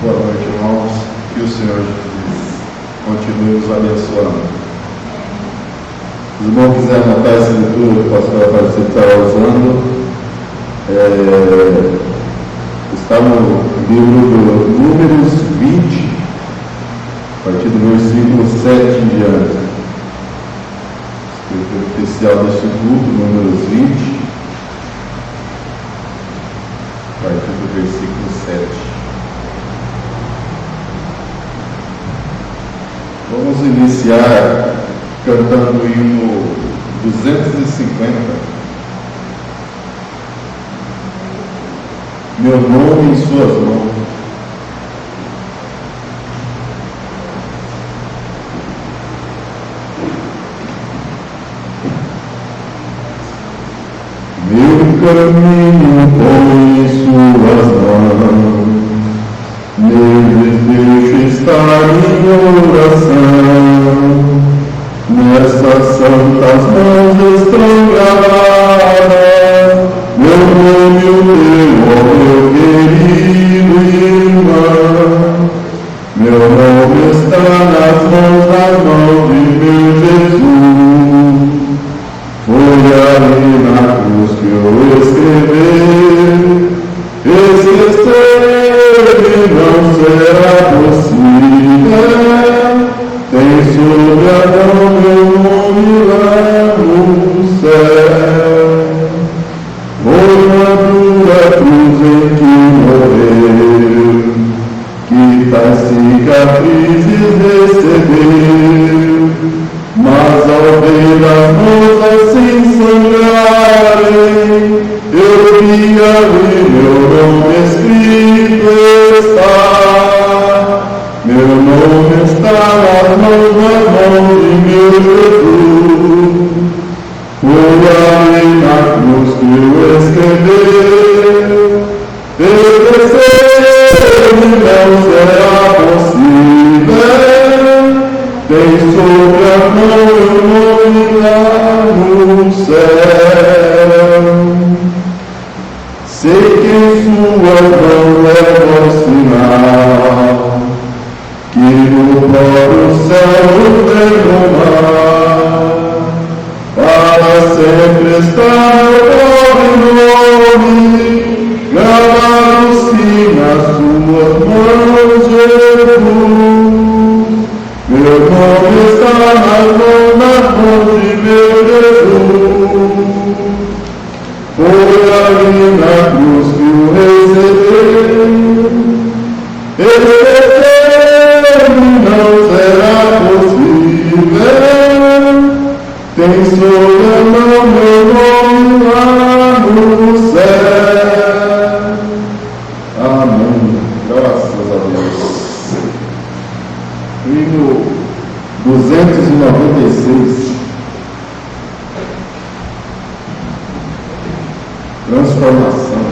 Boa noite, irmãos. Que o Senhor Jesus continue nos abençoando. Se o irmão quiser anotar essa leitura que o pastor Aparecido estava usando, está no livro do Números 20, a partir do versículo 7 em diante. Escritura oficial deste culto, Números 20, a partir do versículo 7. Vamos iniciar cantando o hino 250. Meu nome em suas mãos. Meu caminho põe em suas mãos, meu desejo está em oração, nessas santas mãos estão gravadas, meu nome e o teu, ó meu querido irmão, meu nome está nas mãos de meu Jesus, foi ali na cruz que eu escrevi, esquecer não será possível, tem sobre a mão meu nome lá no céu. Foi na dura cruz em que morreu, que tais cicatrizes recebeu, mas ao ver as mãos assim sangrarem, eu vi ali meu nome escrito está, meu nome está nas mãos de meu Jesus. Foi ali na cruz que eu escreveu, esquecer não será possível, tem sobre a mão meu nome lá no céu. Sei que em suas mãos leva o sinal, que no próprio céu o derramar, para sempre está meu nome, gravado sim nas suas mãos, Jesus. Meu nome está nas mãos de meu Jesus. Foi ali na cruz que o recebeu, esquecer não será possível, tem sobre a mão meu nome lá no céu. Amém. Graças a Deus. Hino 296. Transformação.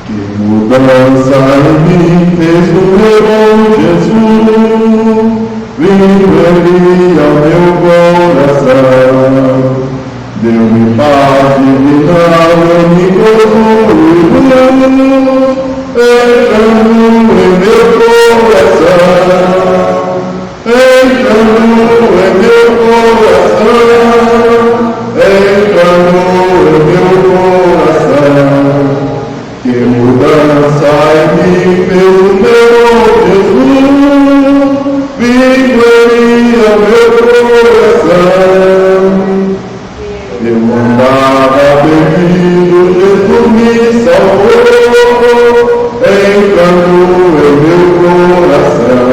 Que mudança em mim fez o meu bom Jesus, vindo ele ao meu coração. Deu-me paz divinal, eu me concluo, entrando em meu coração, entrando em meu coração, entrando em meu coração. Que mudança em mim fez o meu Jesus, vindo ele ao meu coração. Eu andava perdido, Jesus me salvou, entrando em meu coração.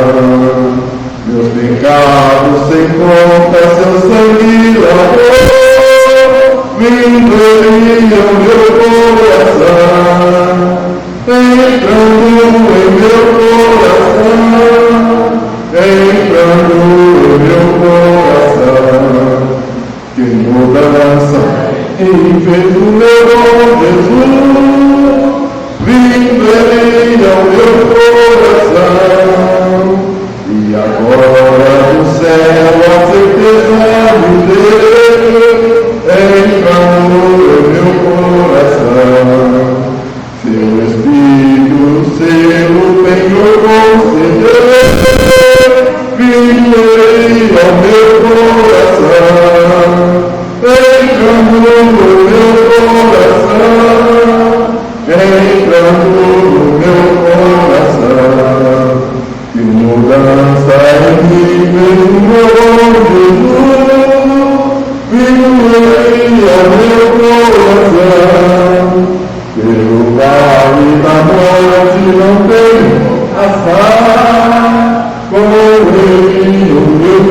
Meus pecados sem conta, seu sangue lavou, vindo ele ao meu coração, entrando em meu coração, entrando em meu coração. Que mudança em fez o meu bom Jesus, vindo ele ao meu coração. não tenho azar, com ele no meu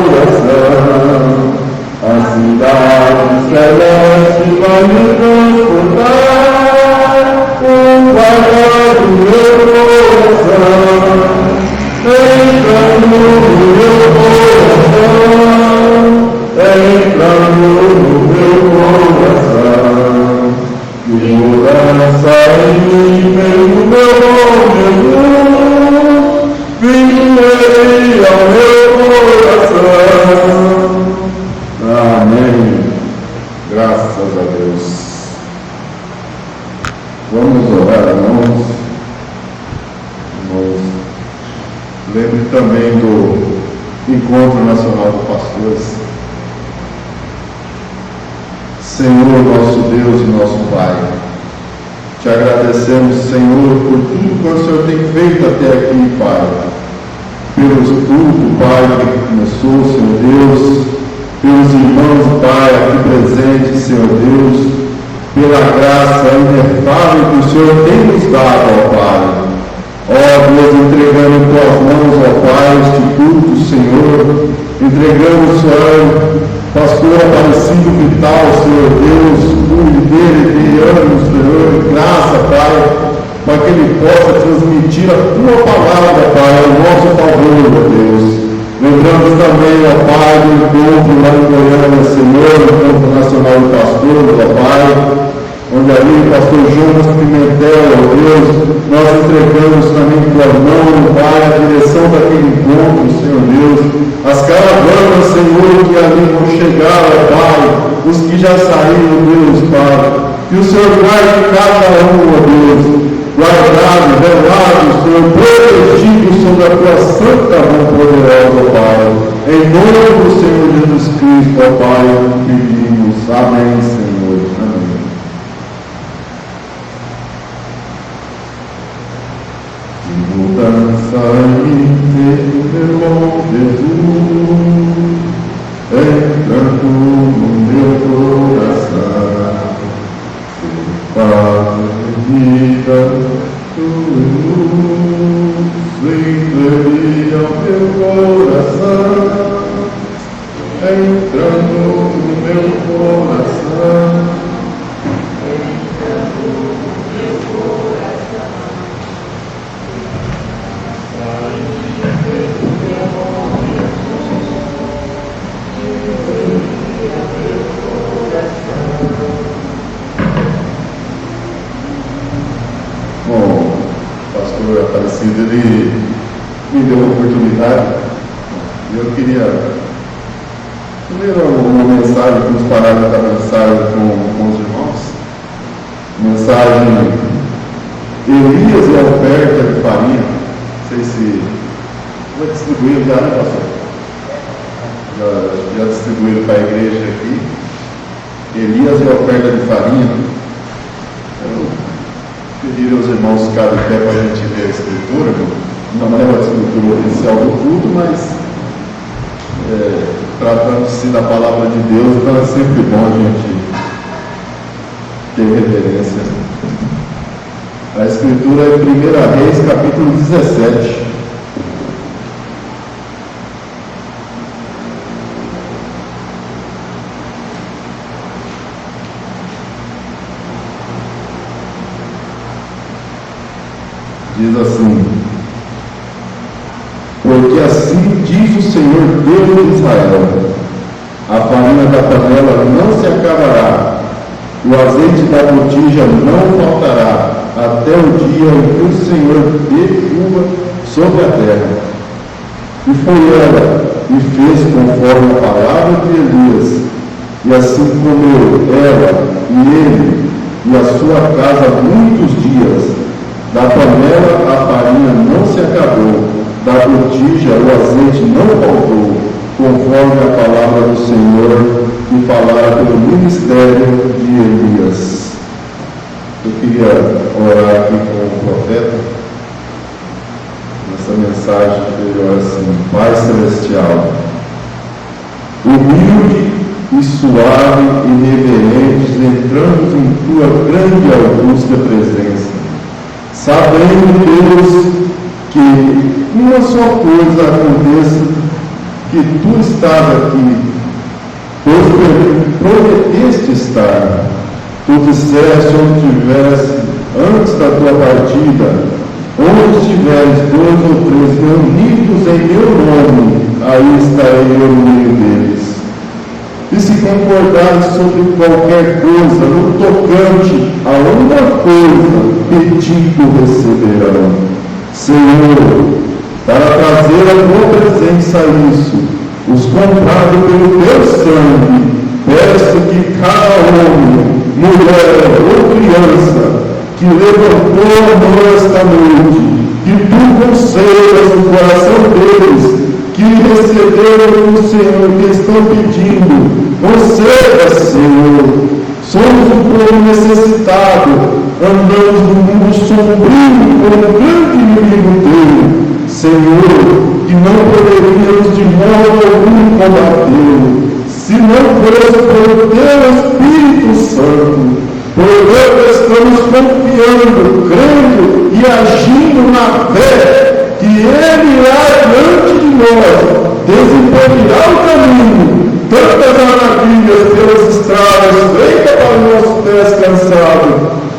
coração. A cidade celeste vai me transportar, o guarda do meu coração. Entrando no meu coração, entrando no meu coração. Que mudança em mim vem do meu bom Jesus, vindo ele ao meu coração. Amém. Graças a Deus. Vamos orar, irmãos. Lembre também do Encontro Nacional de Pastores. Senhor, nosso Deus e nosso Pai, te agradecemos, Senhor, por tudo que o Senhor tem feito até aqui, Pai. Pelos cultos, Pai, que começou, Senhor Deus, pelos irmãos, Pai, aqui presentes, Senhor Deus, pela graça inefável que o Senhor tem nos dado, ó Pai. Ó Deus, entregando em tuas mãos, ó Pai, este culto, Senhor, entregamos, Senhor, pastor Aparecido Vital, Senhor Deus, cuide dele, de anos, Senhor, graça, Pai, para que ele possa transmitir a tua palavra, Pai, ao nosso favor, ó Deus. Lembramos também, ó Pai, do encontro lá em Goiânia, Senhor, o Encontro Nacional de Pastores, ó Pai, onde ali o pastor Jonas Pimentel, ó Deus, nós entregamos também em tua mão, Pai, a direção daquele encontro, Senhor Deus, as caravanas, Senhor, que ali vão chegar, ó Pai, os que já saíram, Deus, Pai, que o Senhor guarde cada um, ó Deus, guardado, velado, Senhor, protegido sobre a tua santa mão poderosa, ó Pai, em nome do Senhor Jesus Cristo, ó Pai, pedimos, amém, Senhor, amém. Mudança em meu bom Jesus, entrando no meu coração, paz e vida, luz, entregue ao meu coração, entrando no meu coração. Aparecido, ele me deu uma oportunidade e eu queria ler uma mensagem, uns parágrafos da mensagem com os irmãos. Mensagem Elias e a oferta de farinha. Não sei se vai distribuir já, né, pastor? Já distribuíram para a igreja aqui. Elias e a oferta de farinha. Pedir aos irmãos ficarem de pé para a gente ver a escritura, não é a escritura oficial do culto, mas tratando-se da palavra de Deus, então é sempre bom a gente ter reverência. A escritura é 1 Reis, capítulo 17. Diz assim: porque assim diz o Senhor Deus de Israel, a farinha da panela não se acabará, o azeite da botija não faltará, até o dia em que o Senhor dê chuva sobre a terra. E foi ela, e fez conforme a palavra de Elias, e assim comeu ela, e ele, e a sua casa muitos dias. Da panela a farinha não se acabou, da botija o azeite não faltou, conforme a palavra do Senhor que falara pelo ministério de Elias. Eu queria orar aqui com o profeta, nessa mensagem que ele ora assim: Pai Celestial, humilde e suave e reverentes, entramos em tua grande e augusta presença, sabendo, Deus, que uma só coisa aconteça, que tu estás aqui, pois prometeste estar. Tu disseste onde estivesse, antes da tua partida, onde estiveres 2 ou 3 reunidos em meu nome, aí estarei eu no meio deles. E se concordares sobre qualquer coisa, no tocante a uma coisa, pedido receberão. Senhor, para trazer a tua presença isso, os comprados pelo teu sangue, peço que cada homem, mulher ou criança que levantou a mão esta noite, que tu concedas no coração deles, que receberam do Senhor, que estão pedindo, conceda, Senhor. Somos um povo necessitado, andamos no mundo sombrio com um grande inimigo teu, Senhor, que não poderíamos de modo algum combatê-lo, se não fosse pelo teu Espírito Santo. Portanto, estamos confiando, crendo e agindo na fé que Ele irá diante de nós, desempenhará o caminho, tantas maravilhas pelas estradas feitas para nossos pés cansados.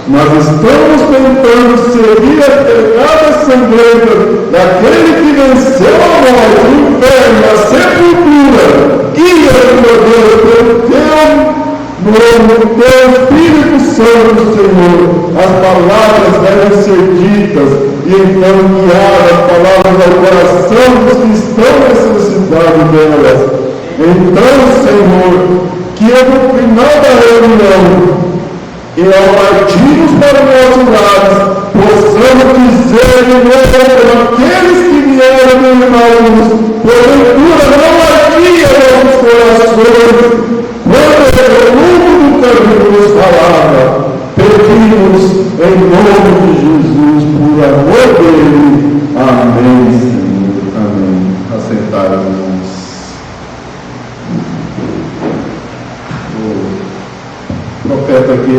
Nós estamos tentando seguir a pegada sangrenta daquele que venceu a morte, o inferno, a sepultura. Guia-nos, meu Deus, pelo teu nome, teu Espírito Santo, Senhor. As palavras devem ser ditas e então guiar as palavras ao coração dos que estão necessitados delas. Então, Senhor, que no final da reunião e ao partirmos para os nossos lares, possamos dizer de novo àqueles que vieram do Emmaus, porventura não ardia nossos corações, quando o longo do caminho nos falava. Pedimos em nome de Jesus, por amor dele. Amém, Senhor. Amém. Aceitai, irmãos. O profeta que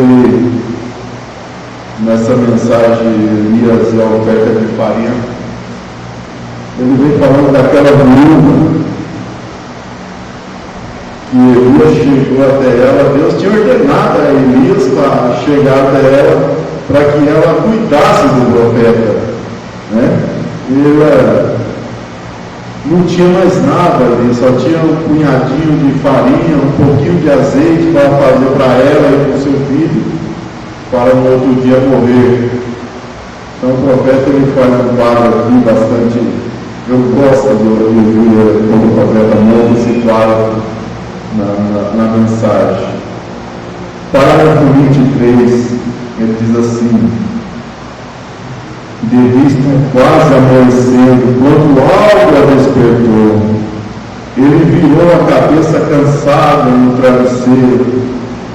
nessa mensagem Elias e a oferta de farinha, ele vem falando daquela viúva que Elias chegou até ela. Deus tinha ordenado a Elias para chegar até ela, para que ela cuidasse do profeta, né? Ele não tinha mais nada ali, só tinha um punhadinho de farinha, um pouquinho de azeite para fazer para ela e para o seu filho, para no outro dia morrer. Então o profeta ele faz um quadro aqui bastante. Eu gosto de ouvir como o profeta monta esse quadro na mensagem. Parágrafo 23, ele diz assim: de vista quase amanhecendo, quando algo a despertou, ele virou a cabeça cansada no travesseiro,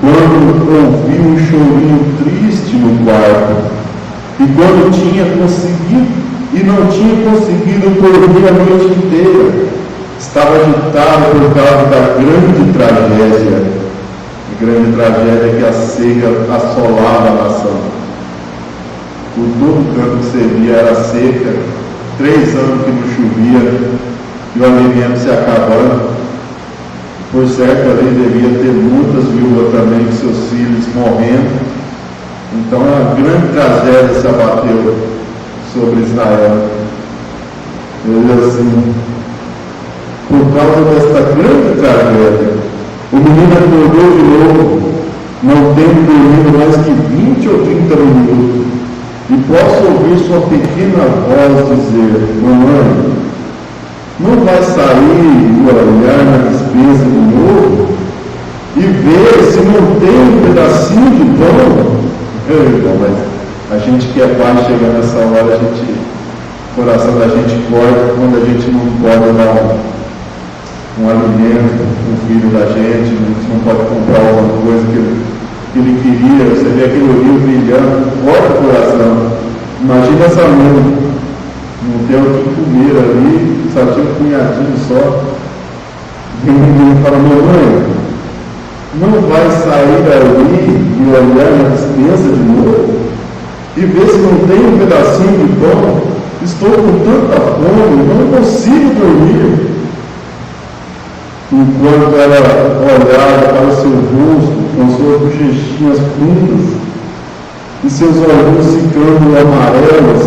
quando ouviu um chorinho triste no quarto, e quando tinha conseguido, e não tinha conseguido dormir a noite inteira, estava agitado por causa da grande tragédia que a seca assolava a nação. Por todo canto que você via era seca, 3 anos que não chovia, e o alimento se acabando. Por certo, ali devia ter muitas viúvas também, com seus filhos morrendo. Então, a grande tragédia se abateu sobre Israel. Ele assim, por causa desta grande tragédia, o menino acordou de novo, não tendo dormido mais que 20 ou 30 minutos. E posso ouvir sua pequena voz dizer: mamãe, não vai sair e olhar na despensa de novo e ver se não tem um pedacinho de pão? Irmão, mas a gente que é pai, chega nessa hora, o coração da gente corta quando a gente não pode dar um alimento para o filho da gente, a gente não pode comprar alguma coisa que ele queria. Você vê aquele rio brilhando, corta o coração. Imagina essa mãe, não tem o que comer ali, só tinha um punhadinho só. E o menino fala: mamãe, não vai sair dali e olhar na despensa de novo? e vê se não tem um pedacinho de pão. Estou com tanta fome, não consigo dormir. Enquanto ela olhava para o seu rosto, com suas bochechinhas fundas, e seus olhos ficando amarelos,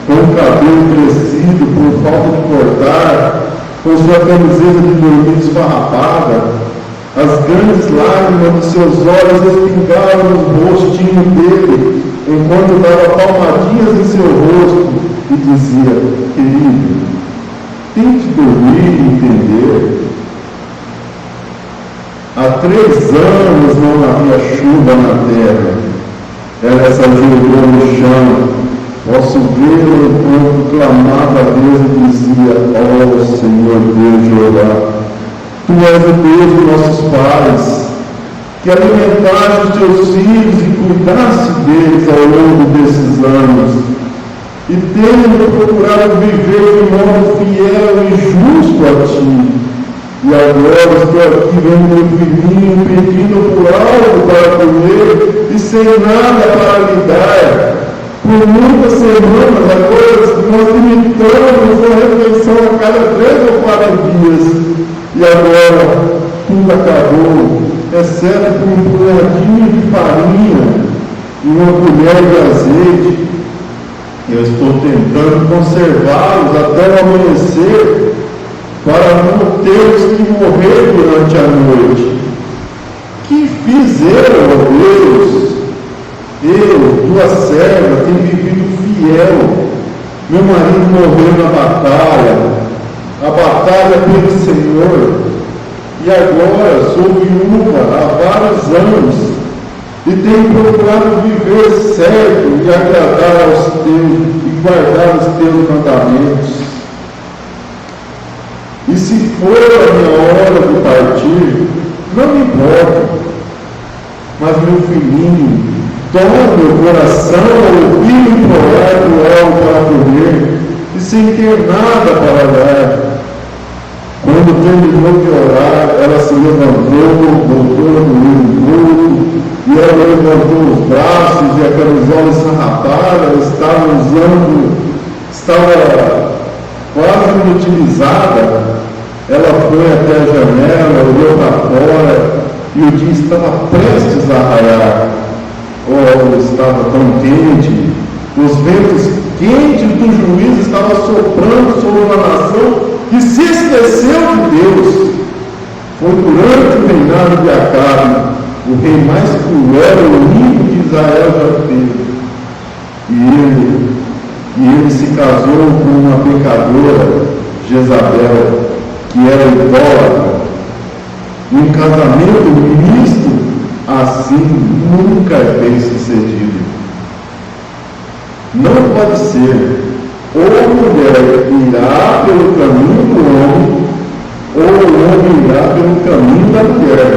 com o cabelo crescido por falta de cortar, com sua camiseta de dormir esfarrapada, as grandes lágrimas de seus olhos respingavam no rostinho dele, enquanto dava palmadinhas em seu rosto e dizia: querido, tente dormir e entender. Há 3 anos não havia chuva na terra. Ela se ajoelhou no chão. Posso vê-lo enquanto clamava a Deus e dizia: ó Senhor Deus Jeová, Tu és o Deus de nossos pais, que alimentaste os teus filhos e cuidaste deles ao longo desses anos, e tendo procurado viver de modo fiel e justo a Ti. E agora estou aqui vendo meu filhinho pedindo por algo para comer e sem nada para lhe dar. Por muitas semanas agora nós limitamos a refeição a cada 3 ou 4 dias. E agora tudo acabou, exceto por um punhadinho de farinha e uma colher de azeite. Eu estou tentando conservá-los até o amanhecer, para não termos que morrer durante a noite. Que fiz eu, ó Deus? Eu, tua serva, tenho vivido fiel. Meu marido morreu na batalha, a batalha pelo Senhor, e agora sou viúva há vários anos, e tenho procurado viver certo e agradar aos teus, e guardar os teus mandamentos. E se for a minha hora de partir, não me importa, mas meu filhinho, toma meu coração ao ouvir implorar por algo para comer, e sem ter nada para dar. Quando terminou de orar, ela se levantou, voltou a comer um pouco, e ela levantou os braços e a camisola esfarrapada, estava quase inutilizada. Ela foi até a janela, olhou para fora, e o dia estava prestes a raiar. Oh, estava tão quente, os ventos quentes do juízo estavam soprando sobre uma nação que se esqueceu de Deus. Foi durante o reinado de Acabe, o rei mais cruel e único que Israel já teve. E ele se casou com uma pecadora, Jezabel, que era idólatra. E um casamento misto assim nunca é bem sucedido. Não pode ser. Ou a mulher irá pelo caminho do homem, ou o homem irá pelo caminho da mulher.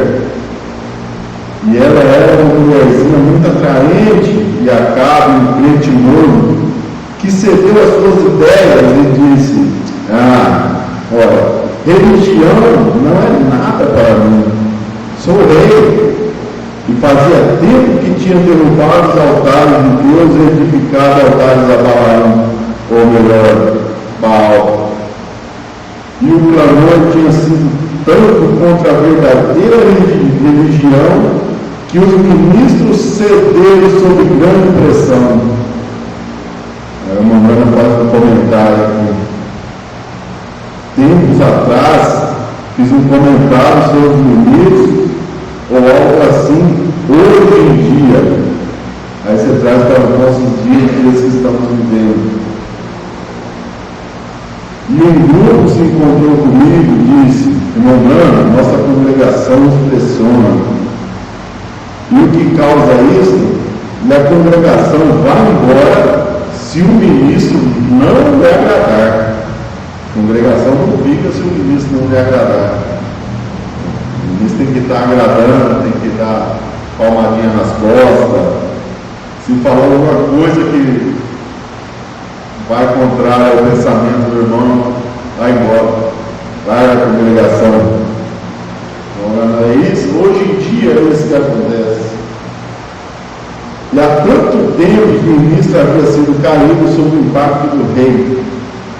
E ela era uma mulherzinha muito atraente, e Acabe, um crente morno, que cedeu às suas ideias e disse: olha, religião não é nada para mim, sou rei. E fazia tempo que tinha derrubado os altares de Deus e edificado altares a Baal, ou melhor, Baal. E o clamor tinha sido tanto contra a verdadeira religião que os ministros cederam sob grande pressão. A mamãe faz um comentário aqui. Tempos atrás, fiz um comentário sobre os ministros, ou algo assim, hoje em dia. Aí você traz para os nossos dias que estamos vivendo. E um grupo se encontrou comigo e disse: irmão Bruno, nossa congregação nos pressiona. E o que causa isso é a congregação vai embora se o ministro não lhe agradar. A congregação não fica se o ministro não lhe agradar. O ministro tem que estar agradando, tem que dar palmadinha nas costas. Se falar alguma coisa que vai contrário ao pensamento do irmão, vai embora, vai à congregação. Então, não é isso? Hoje em dia é isso que acontece. E há tanto tempos o ministro havia sido caído sob o impacto do rei,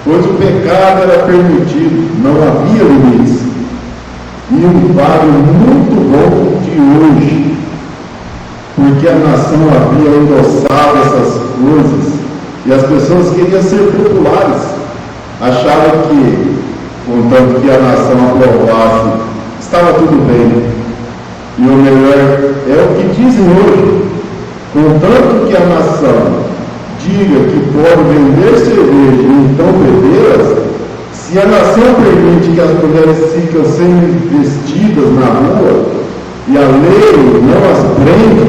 pois o pecado era permitido, não havia limites. E um quadro muito bom de hoje, porque a nação havia endossado essas coisas e as pessoas queriam ser populares, achavam que, contanto que a nação aprovasse, estava tudo bem. E o melhor é o que dizem hoje, contanto que a nação diga que pode vender cerveja e então bebê-las, se a nação permite que as mulheres fiquem semi-vestidas na rua e a lei não as prende,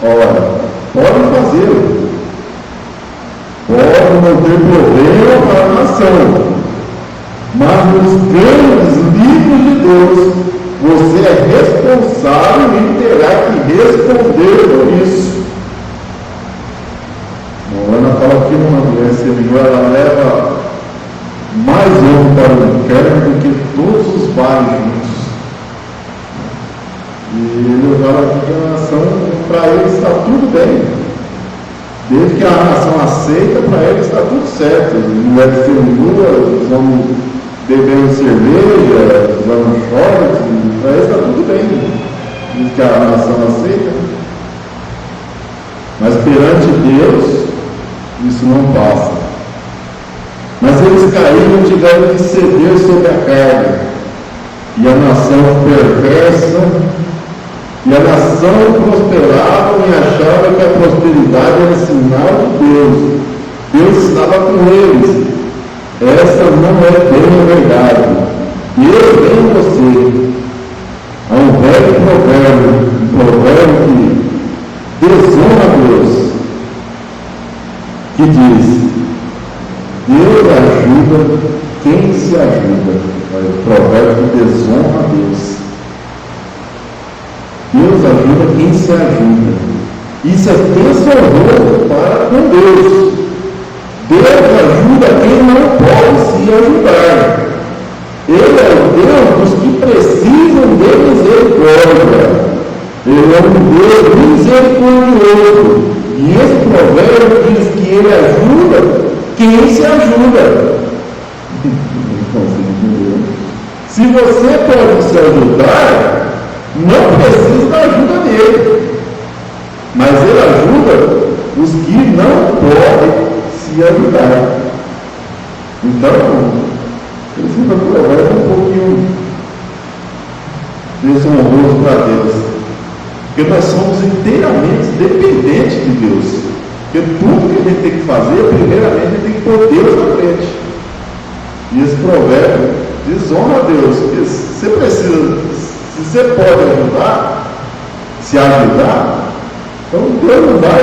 ora, pode fazê-lo. Pode não ter problema para a nação, mas nos grandes livros de Deus, você é responsável e terá que responder por isso. Moana fala que uma mulher semior, ela leva mais ovo para o inferno do que todos os bares juntos. E ele fala que a nação, para ele está tudo bem. Desde que a nação aceita, para ele está tudo certo. Mulheres seminuas, os homens bebendo cerveja, usando shorts, para ele está tudo bem. Desde que a nação aceita. Mas perante Deus, isso não passa. Mas eles caíram e tiveram que ceder sobre a carga. E a nação perversa, e a nação prosperava e achava que a prosperidade era sinal de Deus. Deus estava com eles. Essa não é bem a verdade. Deus vem em você. Há um velho provérbio que desonra a Deus, que diz: Deus ajuda quem se ajuda. O provérbio que desonra a Deus. Deus ajuda quem se ajuda. Isso é desonroso para com Deus. Deus ajuda quem não pode se ajudar. Ele é o Deus dos que precisam de misericórdia. Ele é um Deus misericordioso. E esse provérbio diz que ele ajuda quem se ajuda. Se você pode se ajudar, não precisa da ajuda dele. Mas ele ajuda os que não podem se ajudar. Então, esse provérbio é um pouquinho desonroso para Deus. Porque nós somos inteiramente dependentes de Deus. Porque tudo que a gente tem que fazer, primeiramente, a gente tem que pôr Deus na frente. E esse provérbio desonra a Deus. Porque você precisa, se você pode ajudar, se ajudar, então Deus não vai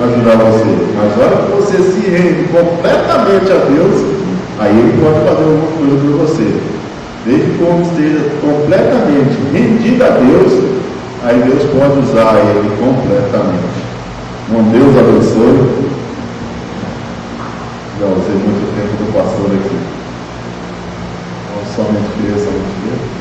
ajudar você. Mas a hora que você se rende completamente a Deus, aí Ele pode fazer alguma coisa por você. Desde que o homem esteja completamente rendido a Deus, aí Deus pode usar ele completamente. Então, Deus abençoe. Já usei muito tempo do pastor aqui. Então, somente queria essa notícia.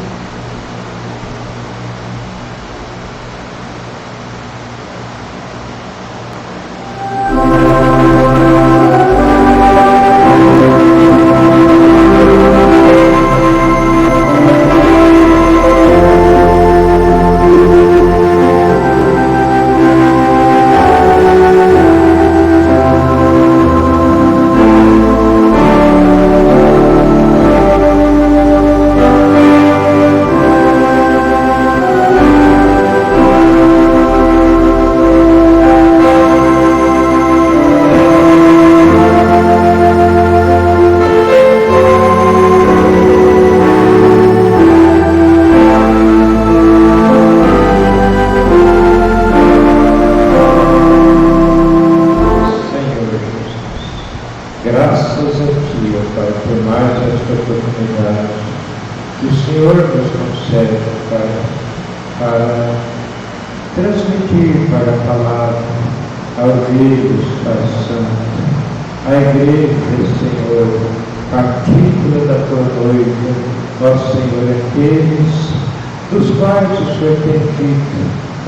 Dos quais o Senhor tem feito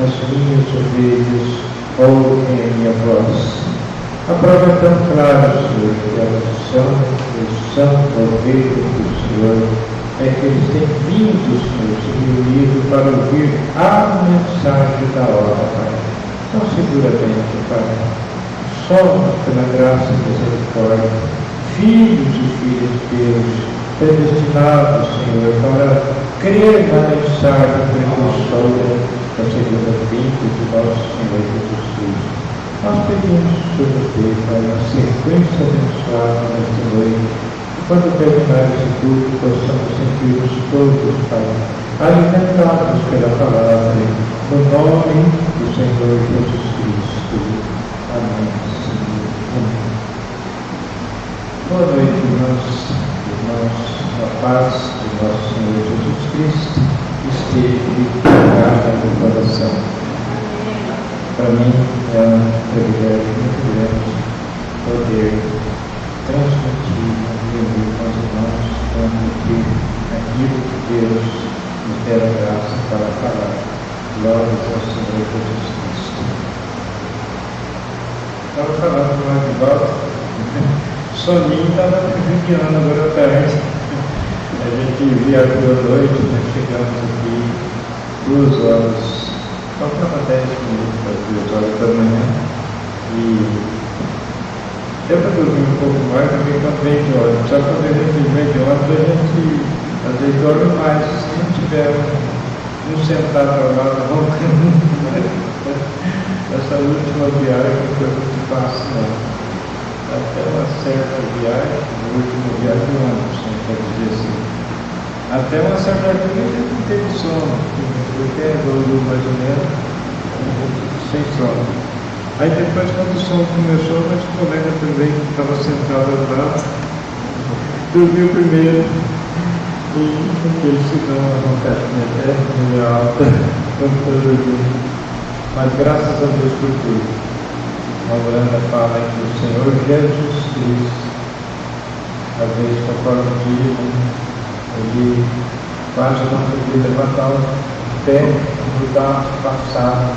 as minhas ovelhas ouve a minha voz. A prova é tão clara, Senhor, que elas são o santo ovelha do Senhor, é que eles têm vindo, Senhor, se reunido para ouvir a mensagem da hora, Pai. Então, seguramente, Pai, somos, pela graça e misericórdia, filhos e filhas de Deus, predestinados, Senhor, para crer na mensagem precursora da segunda vinda de nosso Senhor Jesus Cristo. Nós pedimos sobre Deus, Pai, uma sequência abençoada nesta noite, e quando terminar esse culto, possamos sentir-nos todos, Pai, alimentados pela palavra, no nome do Senhor Jesus Cristo. Amém. Amém. Boa noite, irmãos. A paz de nosso Senhor Jesus Cristo esteve ligada no coração. Para mim é um privilégio muito grande poder transmitir, reunir com os irmãos, transmitir aquilo que Deus nos der a graça para falar. Glória ao Senhor Jesus Cristo. Estava falando com o Adivaldo, soninho estava judiando agora à tarde. A gente viajou à noite, nós chegamos aqui 2 horas. Faltava 10 minutos para 2 horas da manhã e deu para dormir um pouco mais, porque quando vem de ônibus, só quando a gente vem de ônibus, a gente às vezes dorme mais, se não tiver um sentado ao lado, roncando. Essa última viagem foi muito fácil, não. Até uma certa viagem, a última viagem do ônibus, quer dizer assim. Até uma certa altura a gente não teve sono, porque evoluiu mais ou menos, sem sono. Aí depois, quando o sono começou, mas o colega também que estava sentado ao lado, dormiu primeiro, e ele se deu uma vontade até meio alta, quando foi dormir. Mas graças a Deus por tudo. A Oranda fala que o Senhor Jesus Cristo, às vezes conforme o dia, ele quase não podia levantar o pé, mudar, passar,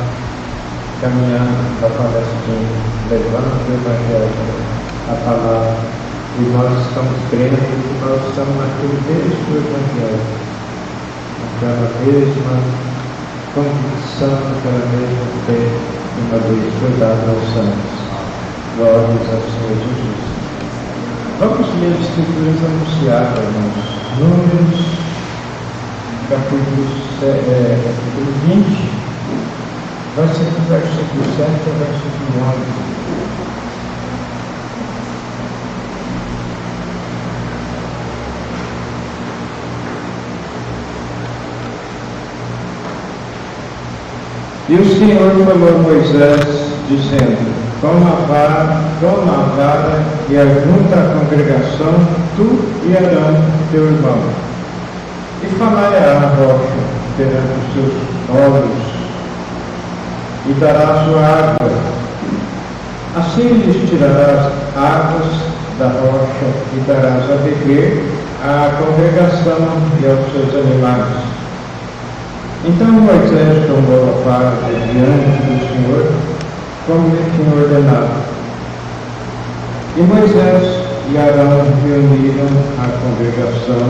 caminhando da palestra, levando o Evangelho, a palavra. E nós estamos crendo que nós estamos naquele mesmo Evangelho, naquela mesma convicção, naquela mesma fé, uma vez foi dada aos santos. Glórias ao Senhor Jesus. Vamos ler as Escrituras anunciadas, irmãos. Números, capítulo 20, vai ser do versículo 7 ao versículo 9. E o Senhor falou a Moisés, dizendo: toma a vara e ajunta a congregação, tu e Arão, teu irmão, e falará a rocha perante os seus olhos, e dará sua água. Assim lhes tirarás águas da rocha e darás a beber à congregação e aos seus animais. Então Moisés tomou a vara diante do Senhor, como lhe tinha ordenado. E Moisés e Arão reuniram a congregação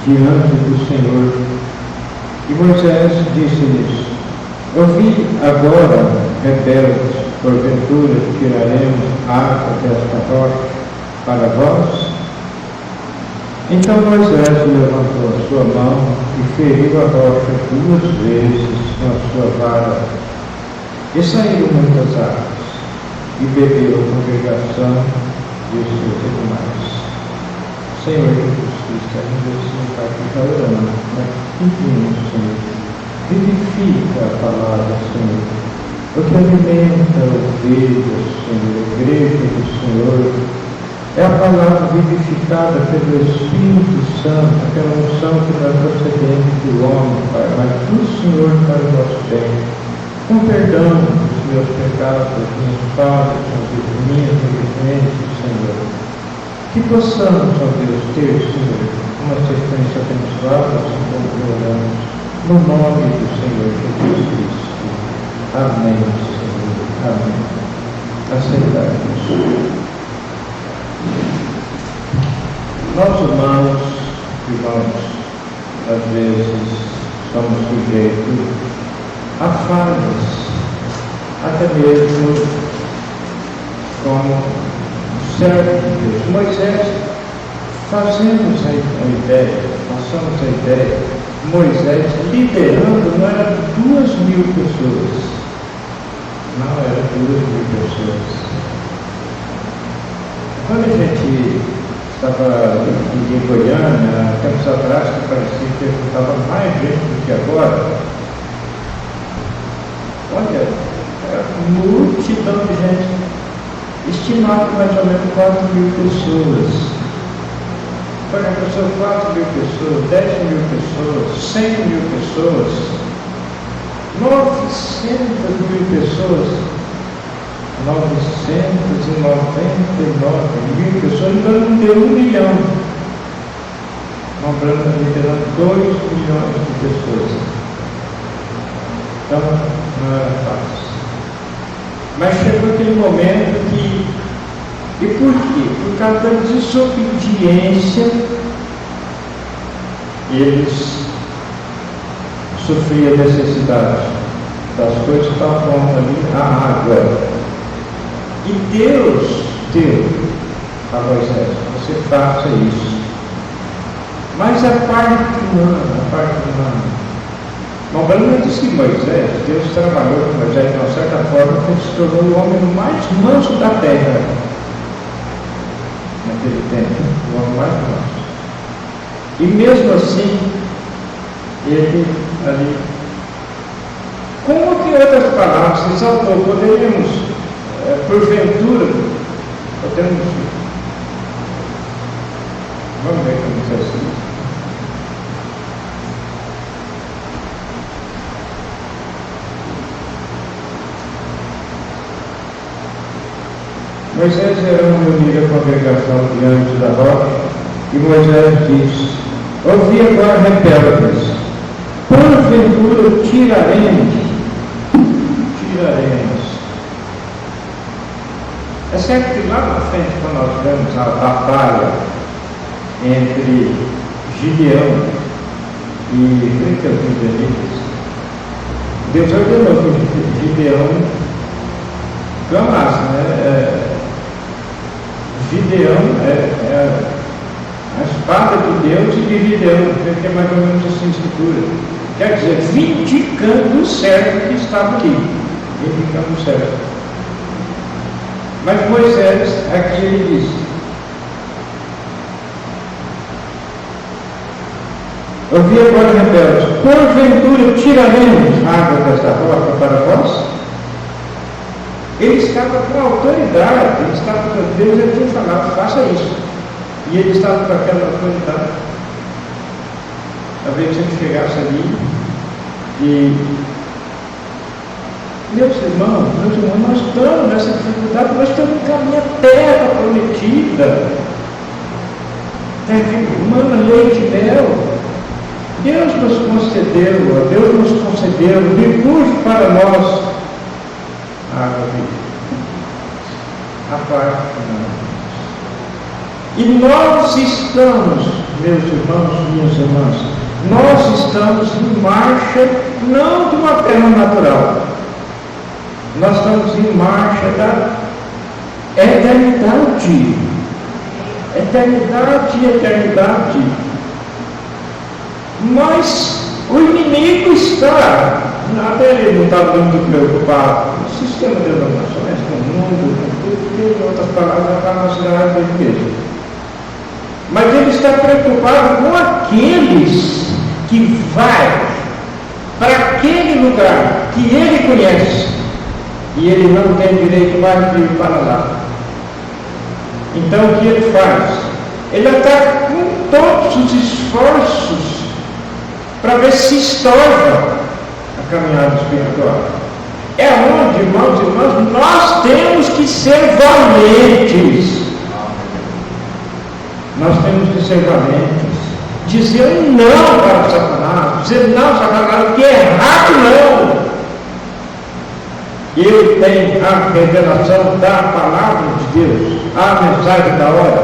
diante do Senhor. E Moisés disse-lhes: ouvi agora, rebeldes, porventura tiraremos água desta rocha para vós? Então Moisés levantou a sua mão e feriu a rocha 2 vezes com a sua vara, e saíram muitas águas, e bebeu a congregação e os seus animais. Senhor Jesus Cristo, ainda assim está aqui já orando, mas pedimos, Senhor, vivifica a palavra, Senhor, o que alimenta o Deus, Senhor, a igreja do Senhor, é a palavra vivificada pelo Espírito Santo, aquela unção que nós recebemos do homem, Pai, mas do Senhor para o nosso bem, com perdão dos meus pecados, das minhas falhas, das minhas negligências, Senhor. Que possamos, ó Deus, ter, Senhor, uma sequência abençoada, assim como oramos, no nome do Senhor Jesus Cristo. Amém. Amém. Aceitar isso. Nós humanos, irmãos, às vezes somos sujeitos a falhas, até mesmo como servo de Deus. Moisés, passamos a ideia, Moisés liderando, não era 2.000 pessoas, não era 2.000 pessoas. Quando a gente estava em Goiânia, tempos atrás, que parecia que estava mais gente do que agora, olha, era multidão de gente, estimado mais ou menos 4.000 pessoas. Olha, pessoa, 4.000 pessoas, 10.000 pessoas, 100.000 pessoas, 900.000 pessoas, 999.000 pessoas, ainda não deu 1 milhão. Lembrando que terão 2 milhões de pessoas. Então, não era fácil. Mas chegou aquele momento que... E por quê? Por causa da desobediência, eles sofriam necessidade das coisas que estavam ali, a água. E Deus deu a Moisés: você faça isso. Mas a parte humana. Lembrando que Moisés, Deus trabalhou com Moisés de uma certa forma, que ele se tornou o homem mais manso da terra. Naquele tempo, o homem mais manso. E mesmo assim, ele ali, como que, em outras palavras, se exaltou, poderíamos, porventura, vamos ver como isso é assim. Moisés era reunir a congregação diante da rocha, e Moisés disse: ouvi agora, rebeldes, porventura tiraremos. É certo que lá na frente, quando nós vemos a batalha entre Gideão e os midianitas, Deus ordenou que Gideão clamasse, né? Gideão é a espada de Deus e de Gideão, que é mais ou menos assim a escritura. Quer dizer, vindicando o servo que estava ali. Vindicando o servo. Mas Moisés, aqui ele diz: ouvi agora, rebeldes, porventura tiraremos água desta rocha para vós? Ele estava com autoridade, ele estava com Deus, ele tinha falado: faça isso. E ele estava com aquela autoridade. Talvez se ele chegasse ali e... Meus irmãos, nós estamos nessa dificuldade, nós estamos com a minha terra prometida. Terra humana, leite e mel. Deus nos concedeu recurso para nós. Água viva. A parte final. E nós estamos, meus irmãos, minhas irmãs, nós estamos em marcha, não de uma terra natural. Nós estamos em marcha da eternidade. Eternidade. Mas o inimigo está, até ele não está muito preocupado com o sistema de denominações, com o mundo, com tudo, porque, em outras palavras, está na cidade dele mesmo. Mas ele está preocupado com aqueles que vai para aquele lugar que ele conhece. E ele não tem direito mais de ir para lá. Então o que ele faz? Ele ataca com todos os esforços para ver se estorva a caminhada espiritual. É onde, irmãos e irmãs, nós temos que ser valentes. Nós temos que ser valentes. Dizer não para Satanás. Dizer não, Satanás, que é errado não. ele tem a revelação da palavra de Deus, a mensagem da hora.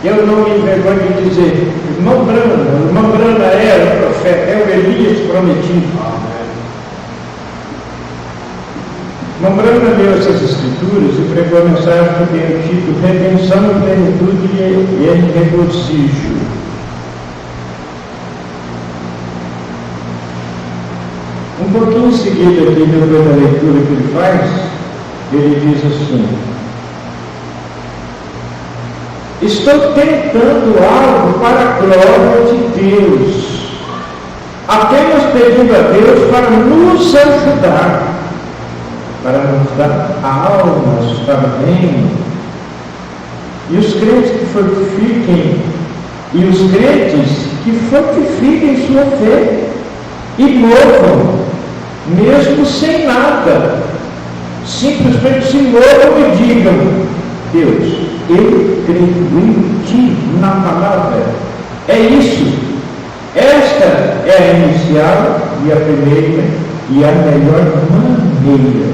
Eu não me envergonho de dizer, irmão Brana era o profeta, é o Elias prometido. Irmão Brana leu essas escrituras e pregou a mensagem que tem o título Redenção, Plenitude e Regocijo. Um pouquinho em seguida, aqui depois da leitura que ele faz, ele diz assim: estou tentando algo para a glória de Deus, apenas pedindo a Deus para nos ajudar, para nos dar almas para o reino, e os crentes que fortifiquem, sua fé, e movam, mesmo sem nada, simplesmente se movam e digam: Deus, eu creio em ti, na palavra. É isso. Esta é a inicial e a primeira e a melhor maneira.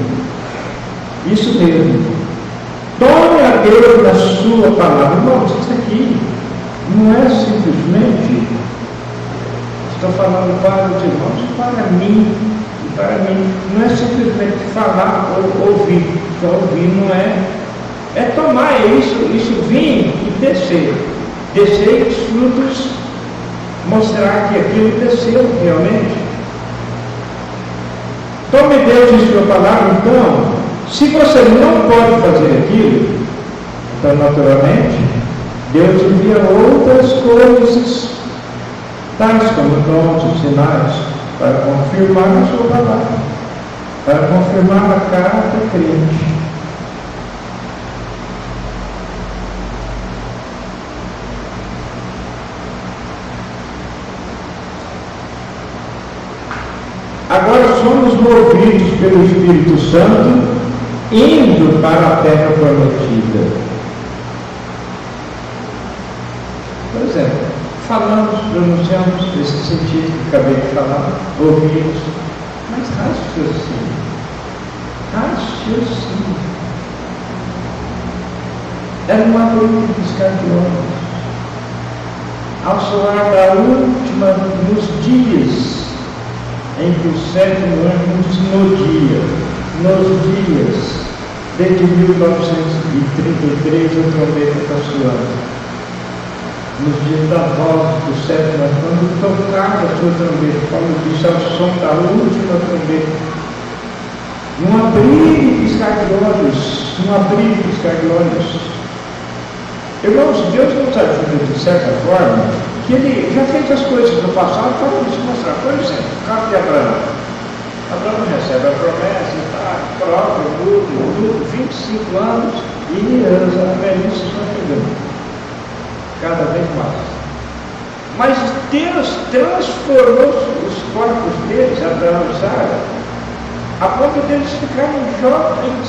Isso mesmo. Tome a Deus na sua palavra. Irmãos, isso aqui não é simplesmente, estou falando para os irmãos, para mim. Não é simplesmente falar ou ouvir. Só ouvir não é. É tomar isso vir e descer. Descer e os frutos mostrar que aquilo desceu realmente. Tome Deus em sua palavra, então. Se você não pode fazer aquilo, então naturalmente Deus envia outras coisas, tais como dons e sinais, para confirmar a sua palavra, para confirmar a carta crente. Agora somos movidos pelo Espírito Santo, indo para a terra prometida. Por exemplo, falamos, pronunciamos esse sentido que acabei de falar, ouvimos, mas raciocínio. Era uma abrir e piscar de olhos. Ao soar da última, nos dias em que o sétimo ano nos dias, desde 1933, a trombeta está soando. Nos dias da volta do sétimo ano, quando tocava a sua trombeta, Paulo disse ao som da última trombeta, num abrir e piscar de olhos. Irmãos, Deus nos ajuda de certa forma, que ele já fez as coisas no passado para nos mostrar. Por exemplo, o caso de Abraão. Abraão recebe a promessa, está próprio, luto, 25 anos, e a velhice está chegando, cada vez mais. Mas Deus transformou os corpos deles, Abraão e Sara, a ponto deles ficarem jovens,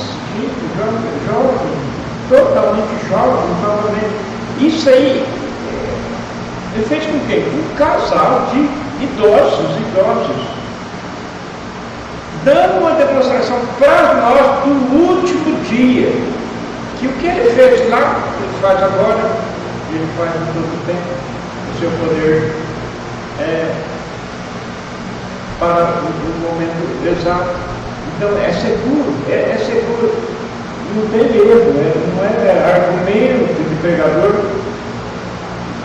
totalmente jovens. Isso aí ele fez com quem? Um casal de idosos, dando uma demonstração para nós do último dia, que o que ele fez lá, ele faz agora, ele faz em todo o tempo, o seu poder para o momento exato. Então é seguro, não tem erro, não é argumento de pregador.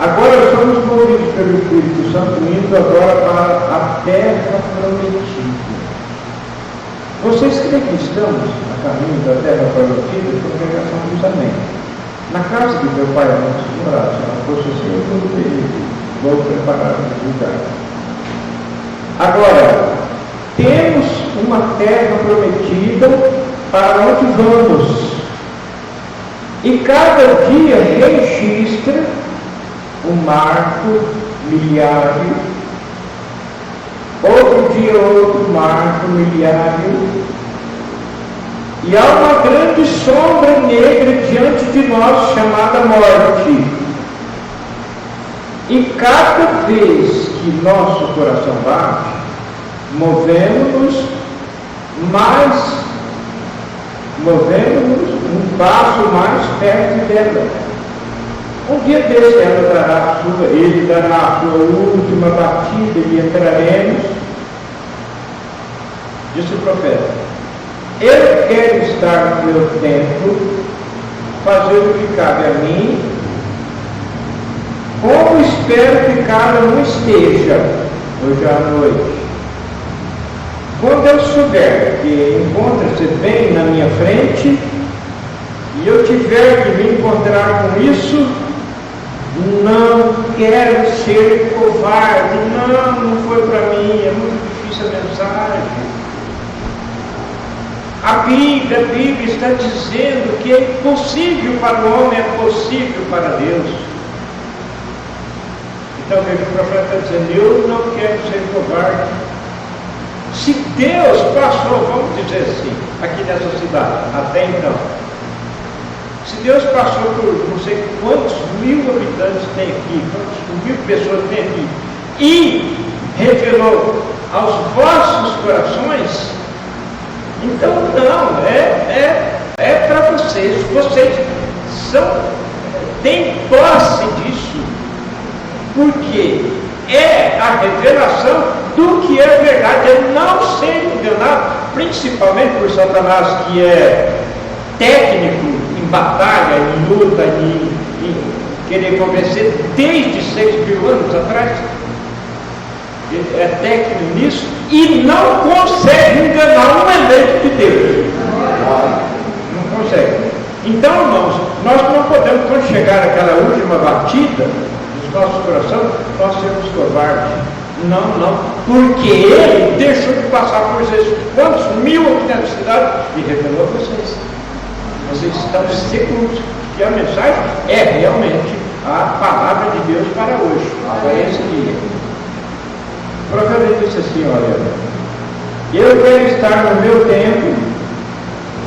Agora somos movidos pelo Espírito Santo, indo agora para a terra prometida. Vocês creem que estamos a caminho da terra prometida? Congregação diz amém. Na casa de meu pai há muitos morados, se não fosse assim, eu não teria ido. Vou preparar um lugar. Agora, temos uma terra prometida para onde vamos. E cada dia registra um marco miliário, outro dia outro marco miliário, e há uma grande sombra negra diante de nós chamada morte. E cada vez que nosso coração bate, movemos-nos mas movendo-nos um passo mais perto dela. Um dia desse ela dará ele dará a sua última batida e entraremos. Disse o profeta: eu quero estar no meu tempo, fazer o que cabe a mim, como espero que cada um esteja hoje à noite. Quando eu souber que encontra-se bem na minha frente, e eu tiver que me encontrar com isso, não quero ser covarde. Não foi para mim, é muito difícil a mensagem. A Bíblia está dizendo que é impossível para o homem, é possível para Deus. Então veja, o profeta está dizendo: eu não quero ser covarde. Se Deus passou, vamos dizer assim, aqui nessa cidade, até então, se Deus passou por não sei quantos mil habitantes tem aqui, quantas mil pessoas tem aqui, e revelou aos vossos corações, então não, é para vocês têm posse disso, porque é a revelação do que é verdade, é não ser enganado, principalmente por Satanás, que é técnico em batalha, em luta, em querer convencer desde 6.000 anos atrás. Ele é técnico nisso e não consegue enganar um eleito de Deus. Não consegue. Então, irmãos, nós não podemos, quando chegar àquela última batida dos nossos corações, nós sermos covardes. Não, porque ele deixou de passar por vocês quantos mil habitantes da cidade e revelou a vocês. Vocês estão seguros que a mensagem é realmente a palavra de Deus para hoje, para esse dia. O profeta disse assim: olha, eu quero estar no meu tempo,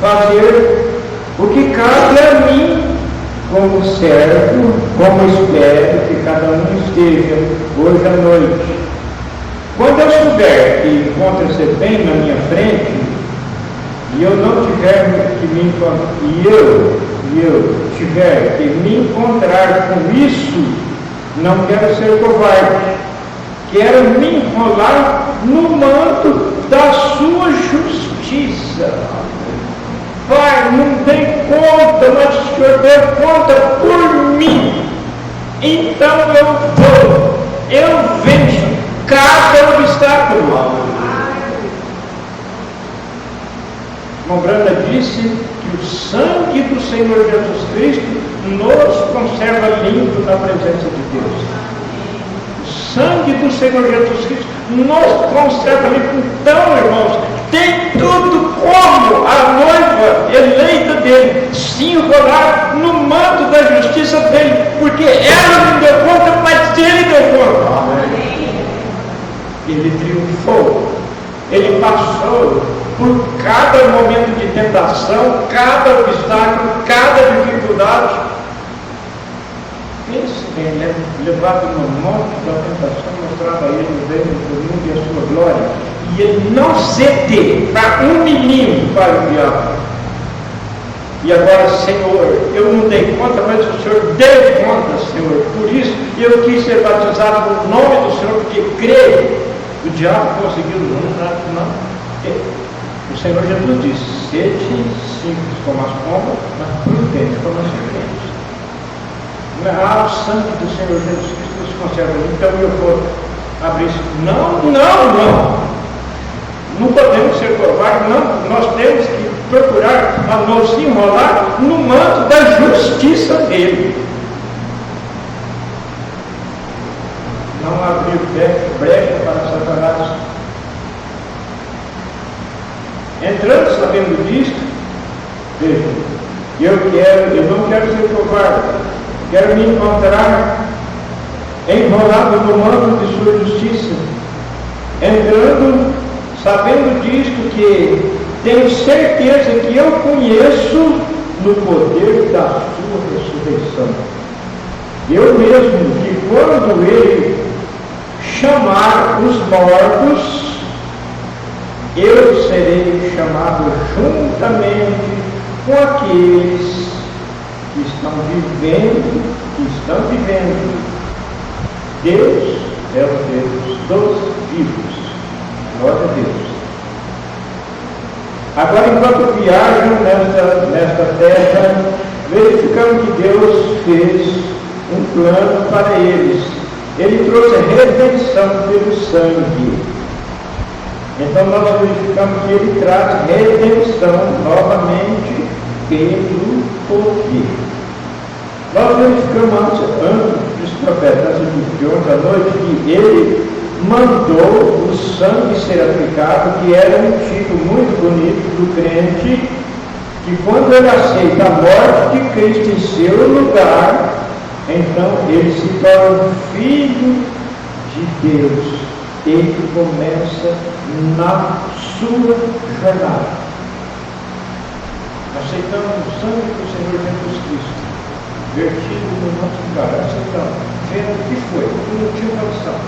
fazer o que cabe a mim como servo, como espero que cada um esteja hoje à noite. Quando eu souber que encontra-se bem na minha frente, e eu não tiver que me encontrar, e eu tiver que me encontrar com isso, não quero ser covarde. Quero me enrolar no manto da sua justiça. Pai, não dei conta, mas o Senhor deu conta por mim. Então eu venço cada obstáculo. Irmão Branda disse que o sangue do Senhor Jesus Cristo nos conserva limpos na presença de Deus. O sangue do Senhor Jesus Cristo nos conserva limpos. Então, irmãos, tem tudo como a noiva eleita dele se enrolar no manto da justiça dele, porque ela não deu conta, mas ele deu conta. Ele triunfou, ele passou por cada momento de tentação, cada obstáculo, cada dificuldade. Pense bem, levado no monte da tentação, mostrava a ele o reino do mundo e a sua glória, e ele não ceder para um milímetro para o diabo. E agora, Senhor, eu não dei conta, mas o Senhor deu conta, Senhor. Por isso eu quis ser batizado no nome do Senhor, porque creio. O diabo conseguiu não. O Senhor Jesus disse: sede simples como as pombas, mas prudentes como as serpentes. O sangue do Senhor Jesus Cristo nos conserva. Então eu vou abrir isso. Não podemos ser covardes, não. Nós temos que procurar nos enrolar no manto da justiça dele. Não abrir brecha para Satanás. Entrando sabendo disto, veja, eu não quero ser covarde, quero me encontrar enrolado no manto de sua justiça, entrando sabendo disto, que tenho certeza que eu conheço no poder da sua ressurreição. Eu mesmo, que quando ele chamar os mortos, eu serei chamado juntamente com aqueles que estão vivendo. Deus é o Deus dos vivos. Glória a Deus. Agora, enquanto viajam nesta terra, verificamos que Deus fez um plano para eles. Ele trouxe redenção pelo sangue. Então nós verificamos que Ele traz redenção novamente pelo poder. Nós verificamos antes dos profetas de ontem à noite que Ele mandou o sangue ser aplicado, que era um tipo muito bonito do crente, que quando ele aceita a morte de Cristo em seu lugar, então ele se torna filho de Deus. Ele começa na sua jornada. Aceitamos o sangue do Senhor Jesus Cristo, vertido no nosso lugar. Aceitamos, vendo o que foi, não tinha condição.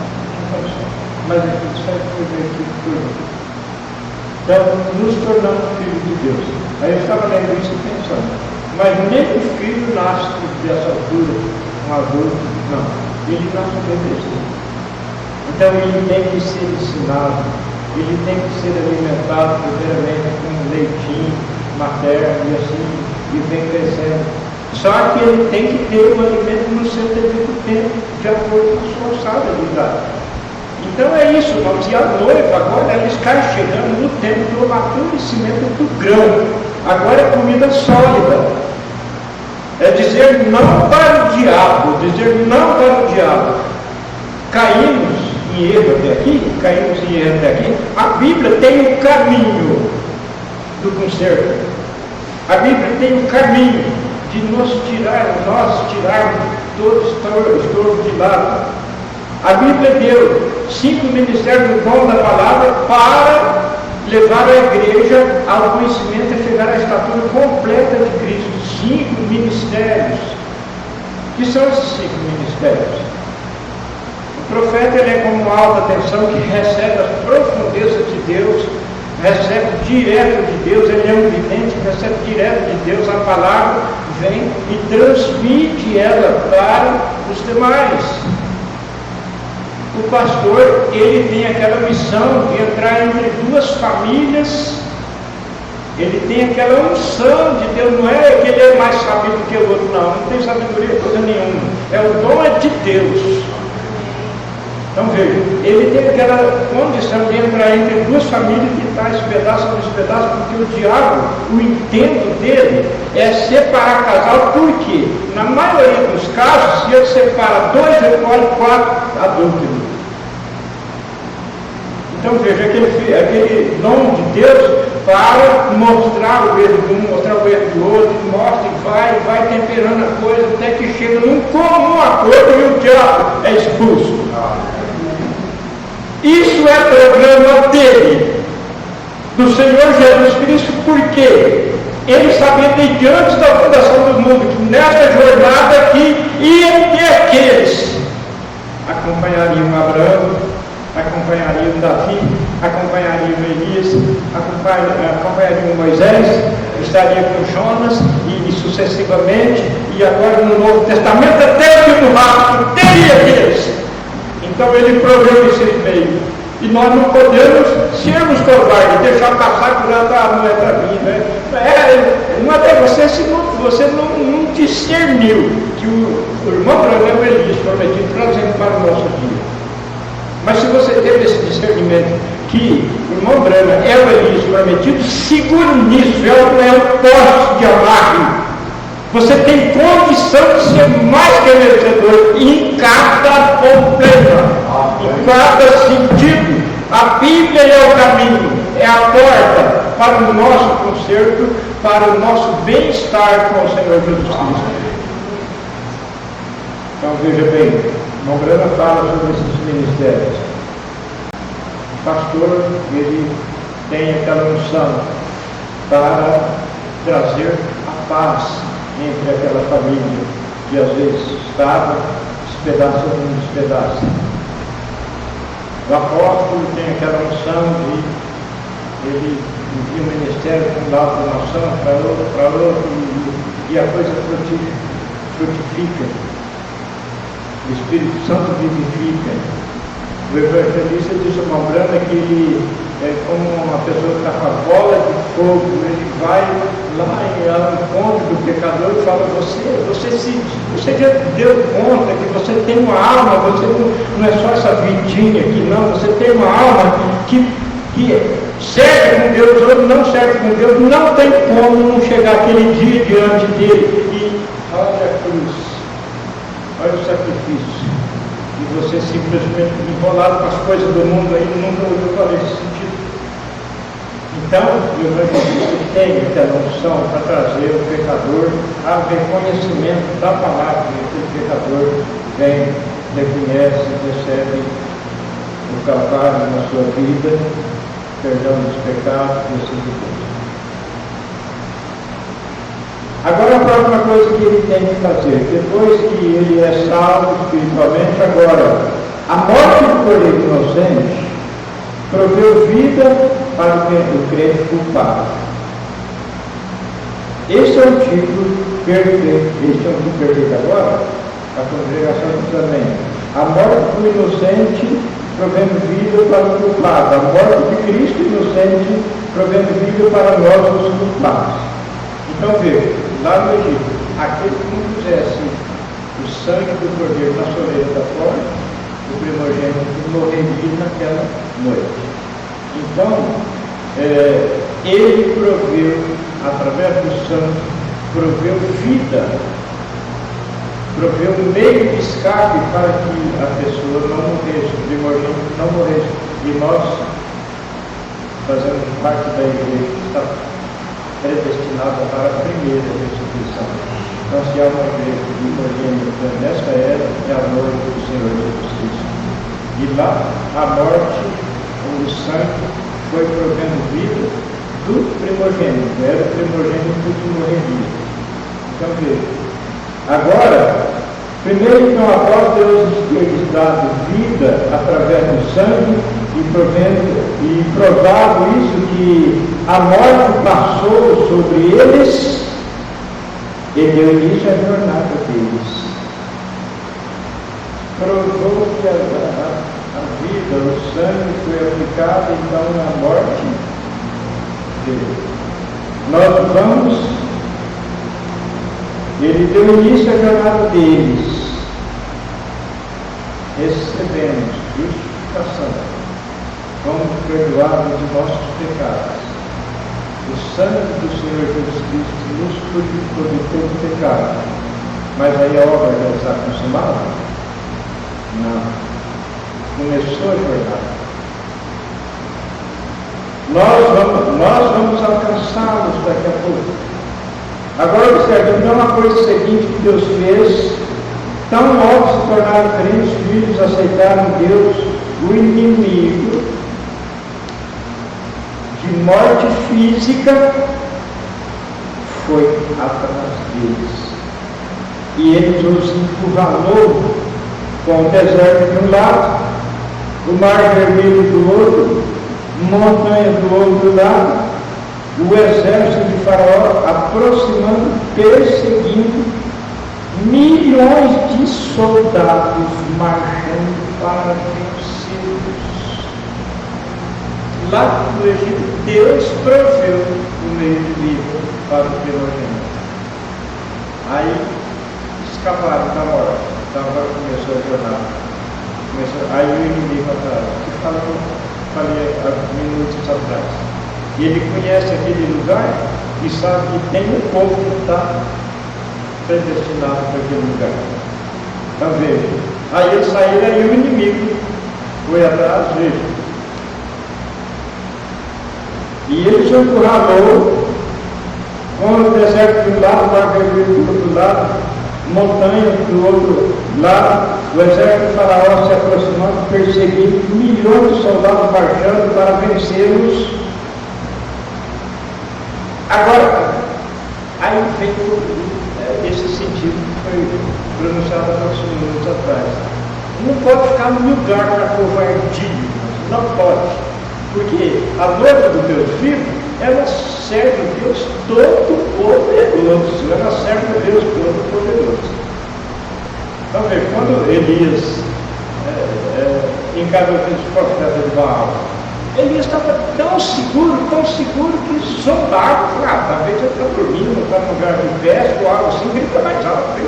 Mas aquilo foi vertido por nós. Então, nos tornamos filhos de Deus. Aí eu estava lendo isso e pensando, mas nem o filho nasce dessa altura, um adulto, não. Ele nasce obedecido. Então ele tem que ser ensinado, ele tem que ser alimentado primeiramente com leitinho materno e assim, e vem crescendo. Só que ele tem que ter o alimento no seu devido tempo, de acordo com a sua alçada de idade. Então é isso, irmãos, e a noiva agora ela está chegando no tempo do amadurecimento do grão. Agora é comida sólida. É dizer não para o diabo, dizer não para o diabo. Caímos em erro até aqui, a Bíblia tem o caminho do conserto. A Bíblia tem o caminho de nós tirarmos todo estorvo de lado. A Bíblia deu 5 ministérios do dom da palavra para levar a igreja ao conhecimento e chegar à estatura completa de Cristo. 5 ministérios. Que são esses 5 ministérios? O profeta ele é como uma alta tensão que recebe as profundezas de Deus, recebe direto de Deus, ele é um vidente, recebe direto de Deus, a palavra vem e transmite ela para os demais. O pastor, ele tem aquela missão de entrar entre duas famílias, ele tem aquela unção de Deus, não é que ele é mais sábio que o outro, não tem sabedoria coisa nenhuma, o dom é de Deus. Então veja, ele tem aquela condição de entrar entre duas famílias que está espedaço, porque o diabo, o intento dele é separar casal, porque na maioria dos casos, se ele separa 2, ele pode 4 adúlteros. Então veja, aquele dom de Deus para mostrar o erro de um, mostrar o erro do outro, mostra e vai temperando a coisa até que chega num comum acordo e o diabo é expulso. Isso é programa dele, do Senhor Jesus Cristo, porque ele sabia desde antes da fundação do mundo que nesta jornada aqui iam ter aqueles acompanhariam Abraão, acompanhariam Davi, acompanhariam Elias, acompanhariam Moisés, estaria com Jonas e sucessivamente, e agora no Novo Testamento até o fim do rapto teria aqueles. Então ele programa esse meio. E nós não podemos sermos covardes, deixar passar por lá, não é para mim, né? Não é para você se você não discerniu que o irmão Branham é Elias prometido, trazendo para o nosso dia. Mas se você teve esse discernimento que o irmão Branham é o Elias prometido, segure nisso, é um poste de amarre. Você tem condição de ser mais que merecedor em cada problema, em cada sentido. A Bíblia é o caminho, é a porta para o nosso conserto, para o nosso bem-estar com o Senhor Jesus Cristo. Então veja bem, o Branham fala sobre esses ministérios. O pastor, ele tem aquela unção para trazer a paz entre aquela família que às vezes estava despedaçando um despedaço. O apóstolo tem aquela unção de ele envia o ministério com dá promoção para outro, e a coisa frutifica. O Espírito Santo vivifica. O evangelista diz ao irmão Brana que ele é como uma pessoa que está com a bola de fogo, ele vai lá ao encontro do pecador e fala: você já deu conta que você tem uma alma, você não é só essa vidinha aqui, não, você tem uma alma que serve com Deus, ou não serve com Deus, não tem como não chegar aquele dia diante dele e olha a cruz, olha o sacrifício, e você simplesmente enrolado com as coisas do mundo aí, nunca ouviu falar nesse sentido. Então, o evangelista tem aquela unção para trazer o pecador ao reconhecimento da palavra, que aquele pecador vem, reconhece, recebe o Calvário na sua vida, perdão dos pecados e assim por diante. Agora a próxima coisa que ele tem que fazer, depois que ele é salvo espiritualmente, agora, a morte do cordeiro inocente proveu vida para o crente culpado. Este é o título perfeito agora, a congregação também. A morte do inocente provendo vida para o culpado. A morte de Cristo inocente provendo vida para nós os culpados. Então veja, lá no Egito, aquele que não pusesse o sangue do cordeiro na soleira da porta, o primogênito morreria naquela noite. Então, ele proveu, através do sangue, proveu vida, proveu um meio de escape para que a pessoa não morresse, o primogênito não morresse. E nós fazemos parte da igreja que está predestinada para a primeira ressurreição. Então, se há uma igreja primogênita nessa era, é a noiva do Senhor Jesus Cristo. E lá, a morte, o sangue, foi provendo vida do primogênito. Era o primogênito que morreria. Então, veja. Agora, primeiro, então, após Deus ter dado vida através do sangue e provado isso, que a morte passou sobre eles, ele deu início à jornada deles. Provou que a vida, o sangue foi aplicado, então, na morte deles. Nós vamos. Ele deu início à jornada deles. Recebemos justificação. Fomos perdoados de nossos pecados. O sangue do Senhor Jesus Cristo nos purificou de todo pecado. Mas aí a obra já está consumada? Não. Começou a jornada. Nós vamos alcançá-los daqui a pouco. Agora observe, então a coisa seguinte que Deus fez, tão logo se tornaram crentes, filhos, aceitaram Deus, o inimigo de morte física foi atrás deles. E ele os encurralou com o deserto de um lado, o mar vermelho do outro, montanha do outro lado, o exército de Faraó aproximando, perseguindo, milhões de soldados marchando para vencê-los. Lá no Egito, Deus proveu o meio de vida para o primogênito. Aí escaparam da morte. Então agora começou a jornada. Aí o inimigo atrás, que falei há minutos atrás. E ele conhece aquele lugar e sabe que tem um povo que está predestinado para aquele lugar. Então veja, aí eles saíram e o inimigo foi atrás, veja. E ele se encurralou com o deserto de um lado, o mar vermelho do outro lado, montanha do outro lado, o exército de Faraó se aproximando, perseguindo, milhões de soldados marchando para vencê-los. Agora, aí vem esse sentido que foi pronunciado há poucos minutos atrás. Não pode ficar no lugar da covardia, não pode. Porque a noiva do Deus vivo, ela serve o Deus Todo-Poderoso, ela serve o Deus Todo-Poderoso. Então, quando Elias encarou aqueles profetas de Baal, Elias estava tão seguro que zombaram. Talvez ele está dormindo, está no lugar de festa ou algo assim, grita mais alto.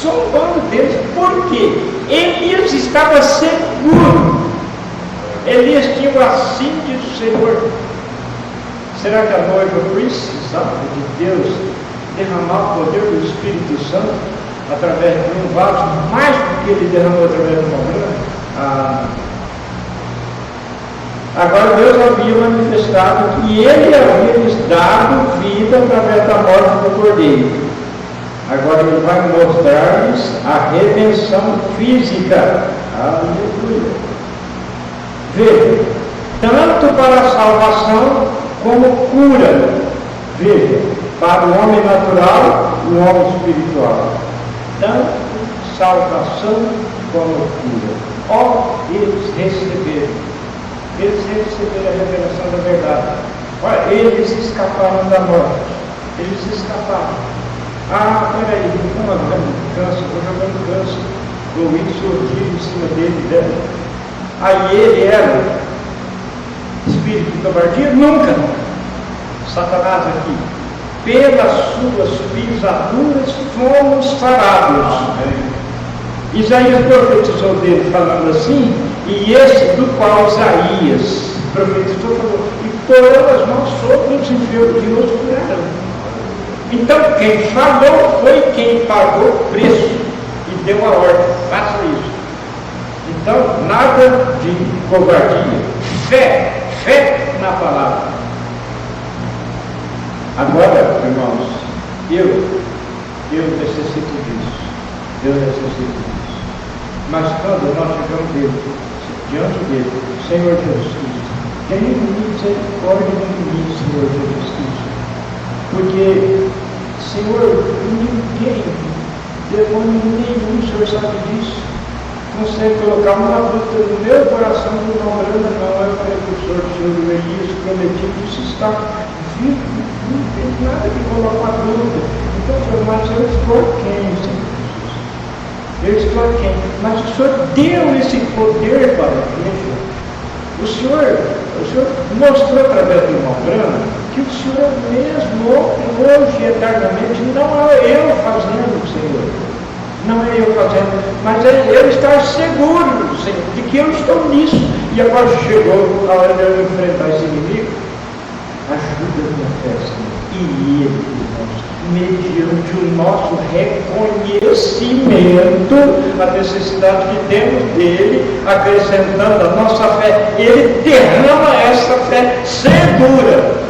Zombando deles. Por quê? Elias estava seguro. Elias tinha o assim do Senhor. Será que a noiva precisava de Deus derramar o poder do Espírito Santo através de um vaso, mais do que ele derramou através de uma grana? Agora Deus havia manifestado que ele havia lhes dado vida através da morte do Cordeiro. Agora ele vai mostrar-lhes a redenção física. Aleluia. Veja, tanto para a salvação como cura. Veja, para o homem natural e o homem espiritual. Tanto salvação como cura. Eles receberam a revelação da verdade. Olha, eles escaparam da morte. Eles escaparam. Peraí, uma grande câncer, vou jogando câncer. Vou ir surgir em cima dele, dela. Aí ele era espírito de covardia? Nunca. Satanás aqui. Pelas suas pisaduras fomos sarados. Isaías profetizou dele falando assim, e esse do qual Isaías profetizou falou, e porão as mãos sobre os enfermos e os curarão. Então quem falou foi quem pagou o preço e deu a ordem, faça isso. Então nada de covardia, fé na palavra. Agora, irmãos, eu necessito disso. Mas quando nós chegamos diante dele, Senhor Jesus Cristo, tem misericórdia de mim, Senhor Jesus Cristo. Porque, Senhor, ninguém, demônio nenhum, o Senhor sabe disso, consegue colocar uma dúvida no meu coração de uma grana, não é o precursor do Senhor Elias, prometido, isso está vivo, não tem nada que colocar uma dúvida. Então, Senhor, mas eu estou quem, Senhor? Eu estou quem? Mas o Senhor deu esse poder para a igreja. O Senhor mostrou através do irmão Branco que o Senhor mesmo, hoje, eternamente, não é eu fazendo, Senhor. Não é eu fazendo, mas é eu estar seguro, Senhor, de que eu estou nisso. E agora chegou a hora de eu enfrentar esse inimigo. Ajuda a minha fé, Senhor. E ele, irmãos, mediante o nosso reconhecimento, a necessidade que temos dele, acrescentando a nossa fé, ele derrama essa fé segura.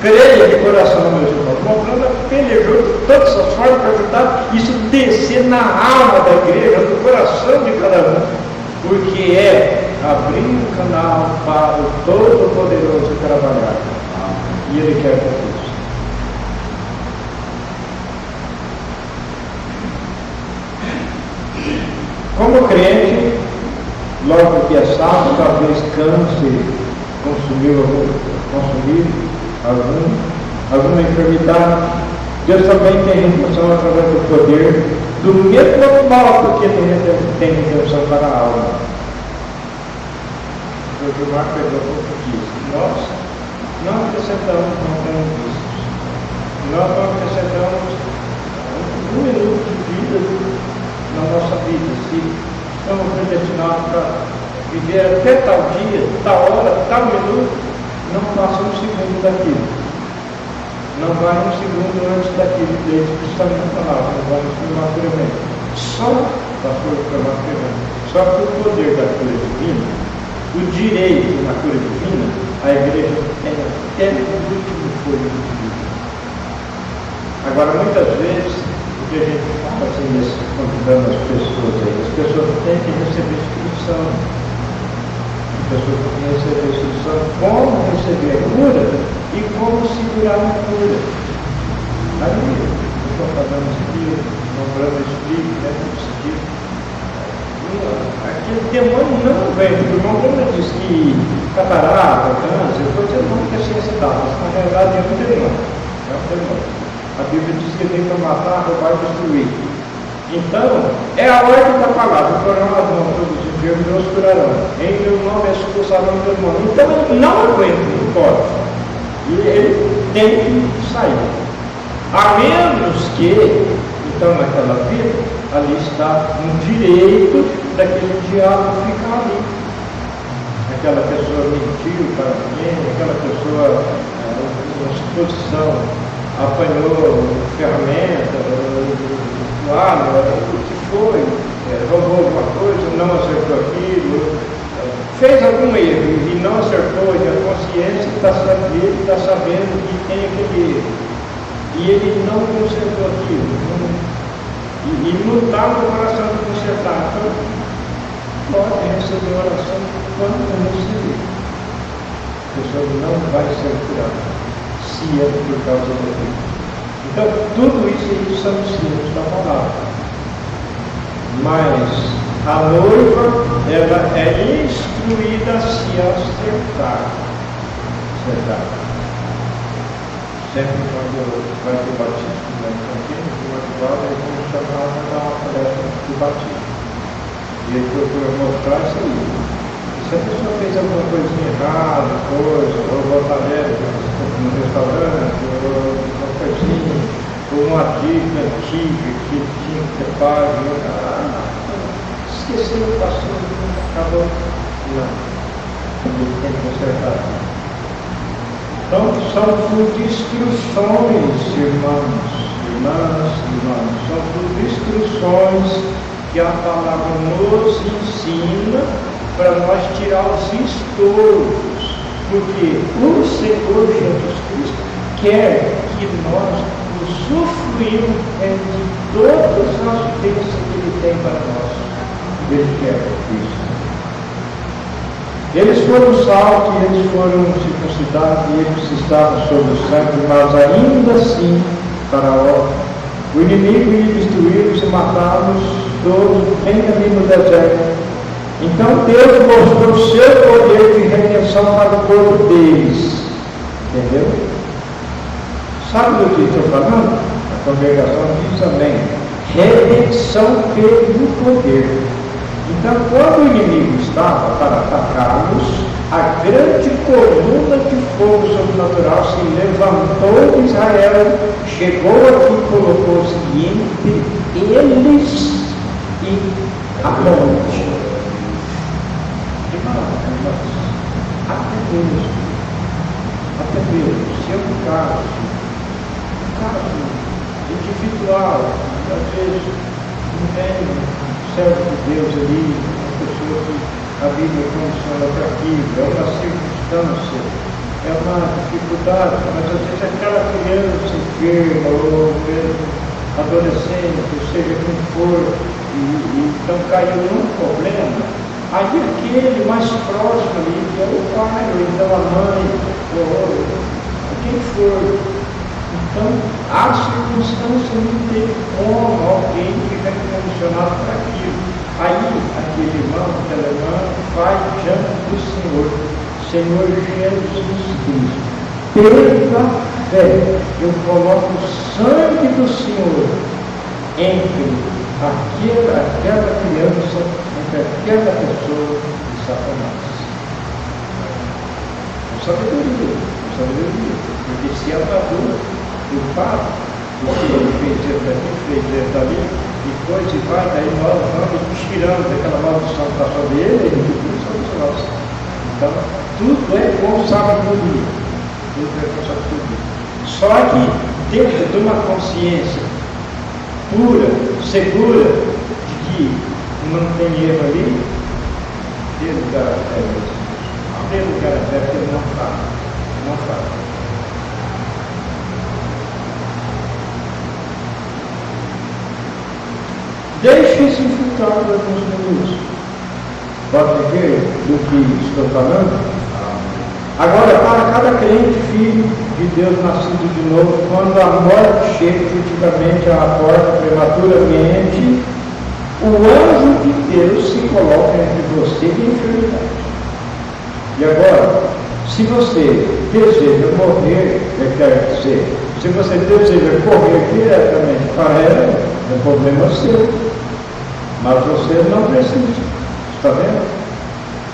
Creia de coração, meus irmãos. Mostrando pelejou de todas as formas para ajudar isso descer na alma da igreja, no coração de cada um, porque é abrir um canal para o Todo-Poderoso trabalhar. E ele quer fazer isso. Como crente, logo que é salvo, talvez canse consumir alguma enfermidade. Deus também tem redenção através do poder, do mesmo modo que tem redenção para a alma. O Gilmar pegou um pouco disso. Nós não acrescentamos, não temos vícios. Nós não acrescentamos um minuto de vida na nossa vida. Se estamos predestinados para viver até tal dia, tal hora, tal minuto, não passa um segundo daquilo. Não vai um segundo antes daquilo, desde que está na palavra, não vamos prematuramente. Só que o poder da cura divina, o direito na cura divina, a igreja tem até o último fôlego de vida. Agora, muitas vezes, o que a gente fala assim, convidando as pessoas têm que receber instrução. As pessoas têm que receber instrução como receber a cura e como segurar a cura. Aí, eu estou falando isso aqui, comprando esse livro, né? Aqui aquele demônio não vem. O irmão Bruno diz que catarata, câncer, eu dizendo não que a ciência dá, mas na realidade é um demônio. É um demônio. A Bíblia diz que vem para matar, roubar e destruir. Então, é a ordem da palavra: porão as mãos todos os enfermos e os curarão. Em meu nome expulsarão o demônio. Então ele não aguenta, não pode. E ele tem que sair. A menos que, então naquela vida, ali está um direito daquele diabo ficar ali. Aquela pessoa mentiu para alguém, aquela pessoa, uma suposição, apanhou ferramenta, toalha, o que foi, roubou alguma coisa, não acertou aquilo, fez algum erro e não acertou, e a consciência está sabendo que tem aquele erro. E ele não consertou aquilo. E não está no coração de consertar. Então, pode receber oração quando receber. A pessoa não vai ser curada, se é por causa da vida. Então, tudo isso aí são ensinos da palavra. Mas a noiva, ela é instruída a se acertar. Sempre quando vai ter batismo, né, em Campinas, no Atual, aí vamos chamar para dar uma palestra do batismo. E ele procura mostrar isso aí. E se a pessoa fez alguma coisinha errada, ou botar no restaurante, ou uma coisinha, ou uma dívida antiga que tinha que ter pago, esqueceu o pastor, acabou. Não. Ele tem que consertar. Então, são por instruções, irmãs, são por instruções que a palavra nos ensina para nós tirar os estorvos, porque o Senhor Jesus Cristo quer que nós usufruímos de todas as bênçãos que Ele tem para nós. Ele quer isso. Eles foram salvos, eles foram circuncidados e eles estavam sob o sangue, mas ainda assim, Faraó, o inimigo ia destruí-los e matá-los todos bem ali no deserto. Então Deus mostrou o seu poder de redenção para o povo deles. Entendeu? Sabe do que estou falando? A congregação diz amém. Redenção pelo poder. Então, quando o inimigo estava para atacá-los, a grande coluna de fogo sobrenatural se levantou de Israel, chegou aqui, colocou-se entre eles e a ponte. Irmãos, até Deus, se é um caso individual, às vezes não tem servo de Deus ali, uma pessoa que a Bíblia condiciona para aquilo, é uma circunstância, é uma dificuldade, mas às vezes aquela criança enferma, ou mesmo adolescente, ou seja, quem for, e então caiu num problema, aí aquele mais próximo ali, que é o pai, ou então a mãe, ou quem for. Então, a circunstância não tem como alguém ficar condicionado para aquilo. Aí, aquele irmão, aquela irmã, vai diante do Senhor Jesus Cristo. Pela fé, eu coloco o sangue do Senhor entre aquela criança, entre aquela pessoa e Satanás. Com sabedoria. Porque se ela adora, o fato, porque ele fez isso daqui, fez isso dali, e coisa e vai, daí nós vamos tirando daquela maldição que está sobre ele, e tudo sobre nós. Então, tudo é com sabedoria. Só que dentro de uma consciência pura, segura, de que não tem erro ali, Deus garante isso. Deus garante que ele não faz. Deixe-se infiltrar por alguns minutos. Pode ver do que estou falando? Agora, para cada crente, filho de Deus nascido de novo, quando a morte chega efetivamente à porta prematuramente, o anjo de Deus se coloca entre você e a enfermidade. E agora, se você deseja morrer, eu quero dizer, se você deseja correr diretamente para ela, é problema seu. Mas você não precisa. Está vendo?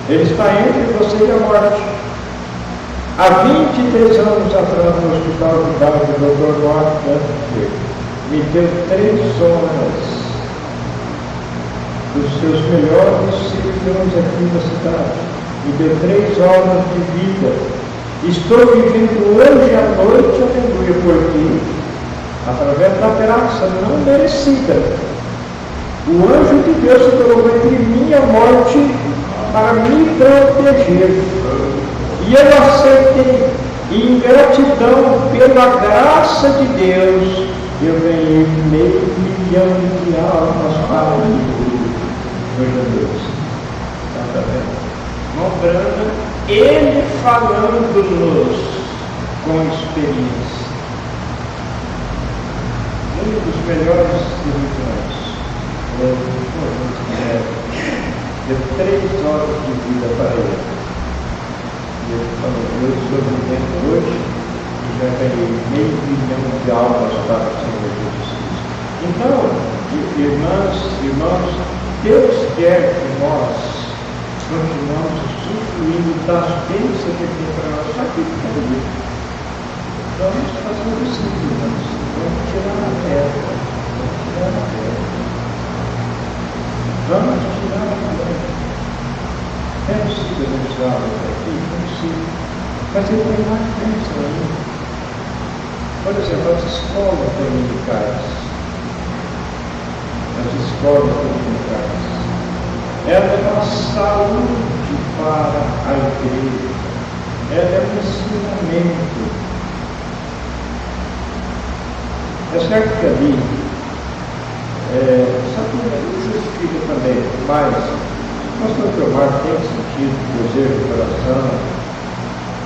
Ele está entre você e a morte. Há 23 anos atrás, no hospital de bairro, o Dr. Duarte me deu 3 horas dos seus melhores cirurgiões aqui da cidade. Me deu 3 horas de vida. Estou vivendo hoje à noite, aleluia, porque, através da graça não merecida, o anjo de Deus se colocou entre mim e a morte para me proteger. E eu aceitei, e em gratidão pela graça de Deus, eu ganhei 500 mil de almas para mim. Meu Deus. Está vendo? Mostrando ele falando-nos com experiência. Um dos melhores cirurgiões deu 3 horas de vida para ele. E ele falou: eu estou vivendo hoje e já ganhei 500 mil de almas para o Senhor Jesus Cristo. Então, irmãos, Deus quer que nós continuamos usufruindo das bênçãos que tem para nós. Só que também vamos fazer o seguinte, irmãos, vamos tirar a terra. Vamos tirar a terra. É possível usá-los aqui? Possível. Mas ele tem mais bênção ainda. Por exemplo, as escolas dominicais. Ela é uma saúde para a igreja. Ela é um ensinamento. É certo que ali, sabe que isso justifica também, mas o pastor Teomar tem sentido, desejo do coração,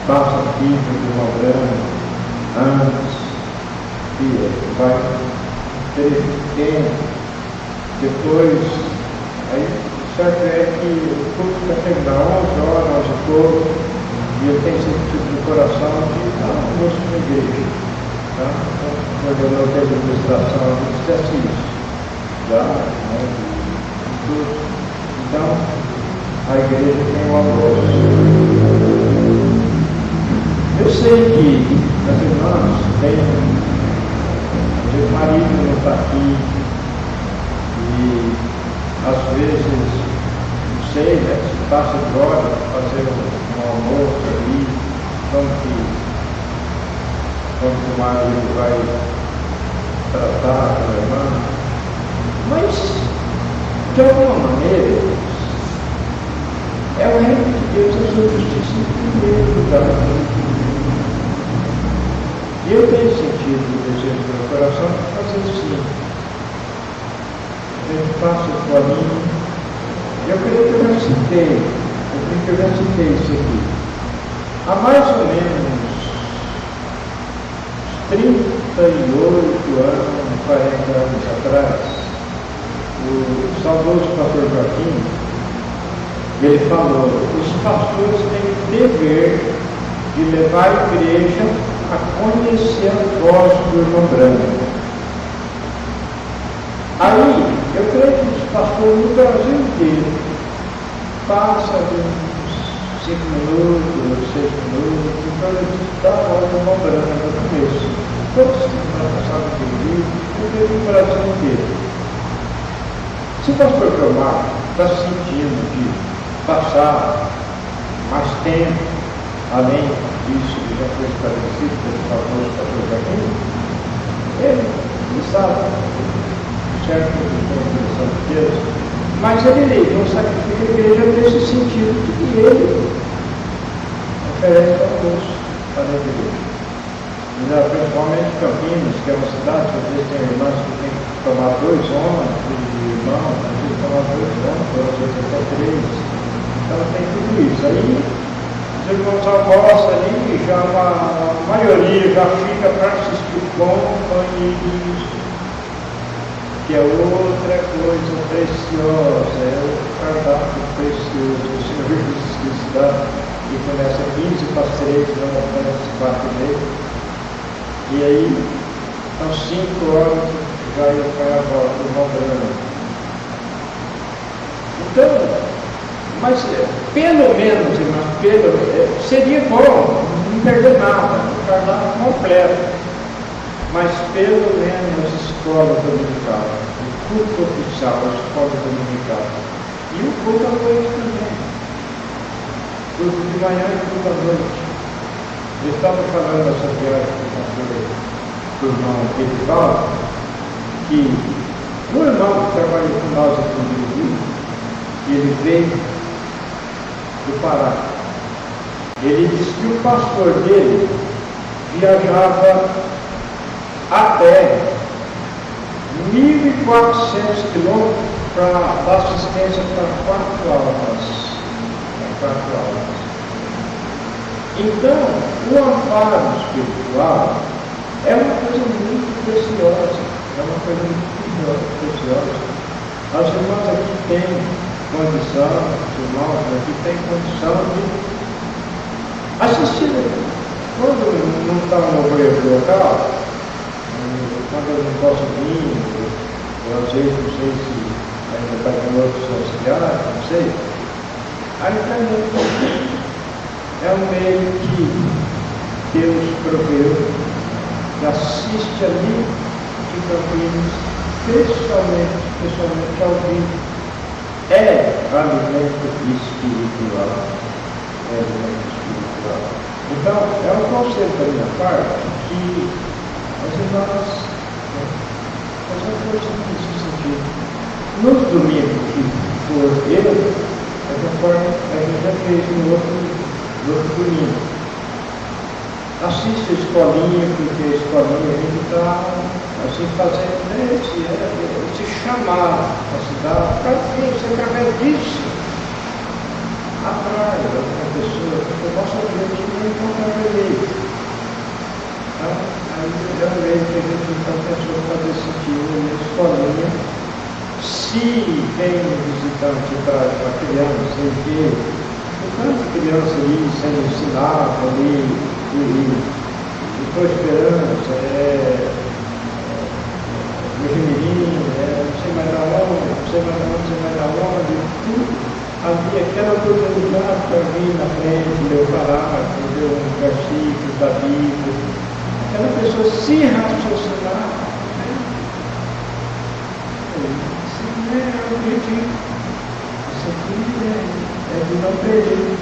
passa aqui de uma grana antes, que vai ter tempo, depois, aí certo é que o culto vai terminar 11 horas, 11 e pouco, e eu tenho sentido no coração de dar um almoço na igreja. Tá? Quando eu não tenho administração, eu disse isso. Já, né? Então, a igreja tem um almoço. Eu sei que as irmãs têm, o marido não está aqui, e às vezes, não sei, né, se passa droga para fazer um almoço ali, como que o marido vai tratar a irmã. Mas, de alguma maneira, é o reino de Deus, a sua justiça em primeiro lugar. E eu tenho sentido o desejo do meu coração de fazer assim. A gente passa o caminho. Eu creio que eu já citei isso aqui. Há mais ou menos 38 anos, 40 anos atrás, o saudoso pastor Joaquim, ele falou: os pastores têm o dever de levar a igreja a conhecer a voz do irmão branco. Aí, eu creio que os pastores no Brasil inteiro passam uns 5 minutos, 6 minutos, então eles dão a voz do irmão branco no começo. Todos que passaram aquele livro, eu creio que no Brasil inteiro. Se o pastor Teomar está sentindo de passar mais tempo, além disso que já foi estabelecido pelo famoso pastor Joaquim, ele sabe, certo, de Deus, mas ele não sacrifica a igreja nesse sentido de que ele oferece almoço para a igreja. Principalmente Campinas, que é uma cidade que às vezes tem irmãs que tem que tomar 2 ônibus de irmãos, às vezes tomar 2 ônibus, às vezes até 3. Então tem tudo isso. Aí os irmãos almoçam ali e já a maioria já fica para assistir o companheirismo. que é outra coisa preciosa, é o cardápio precioso. O Senhor Jesus Cristo dá, e começa 15 para 3, não alcança 4,5. E aí, às 5 horas, já eu caio a volta, o Valdrano. Então, mas pelo menos, irmão, seria bom não perder nada, o cardápio completo. Mas pelo menos a escola dominical, o culto oficial, a escola dominical. E o culto à noite também. Culto de manhã e culto à noite. Eu estava falando essa viagem com o irmão Edivaldo, que o irmão que trabalhou com nós aqui no Rio, ele veio do Pará. Ele disse que o pastor dele viajava a pé 1.400 quilômetros para dar assistência para 4 aulas. Então, o amparo espiritual é uma coisa muito preciosa. As irmãs aqui têm condição, os irmãos aqui têm condição de assistir. Quando não está no governo local, quando eu não posso vir, eu às vezes não sei se ainda está com outros auxiliares, não sei. A internet é um meio que Deus proveu, que assiste ali de Campinas, pessoalmente ao vivo. É alimento espiritual. Então, é um conselho da minha parte que as irmãs fazer uma coisa nesse sentido. Nos domingos que for ele, é conforme a gente já fez no outro domingo. Assiste a escolinha, porque a escolinha a gente está assim, fazendo esse chamado para se dar, para ver se através disso atrai a pessoa, porque o nosso objetivo é encontrar a lei. Então, aí é um meio que a gente então pensou fazer sentido na escolinha. Se vem um visitante e traz uma criança, sem ver, tanta criança ali, sem ensinar, ali, estou esperando, meu menino, não sei mais aonde, tudo. Havia aquela oportunidade para vir na frente, ler o parágrafo, ler um versículo da Bíblia, aquela pessoa se raciocinar, isso não é objetivo, isso aqui é de não perder.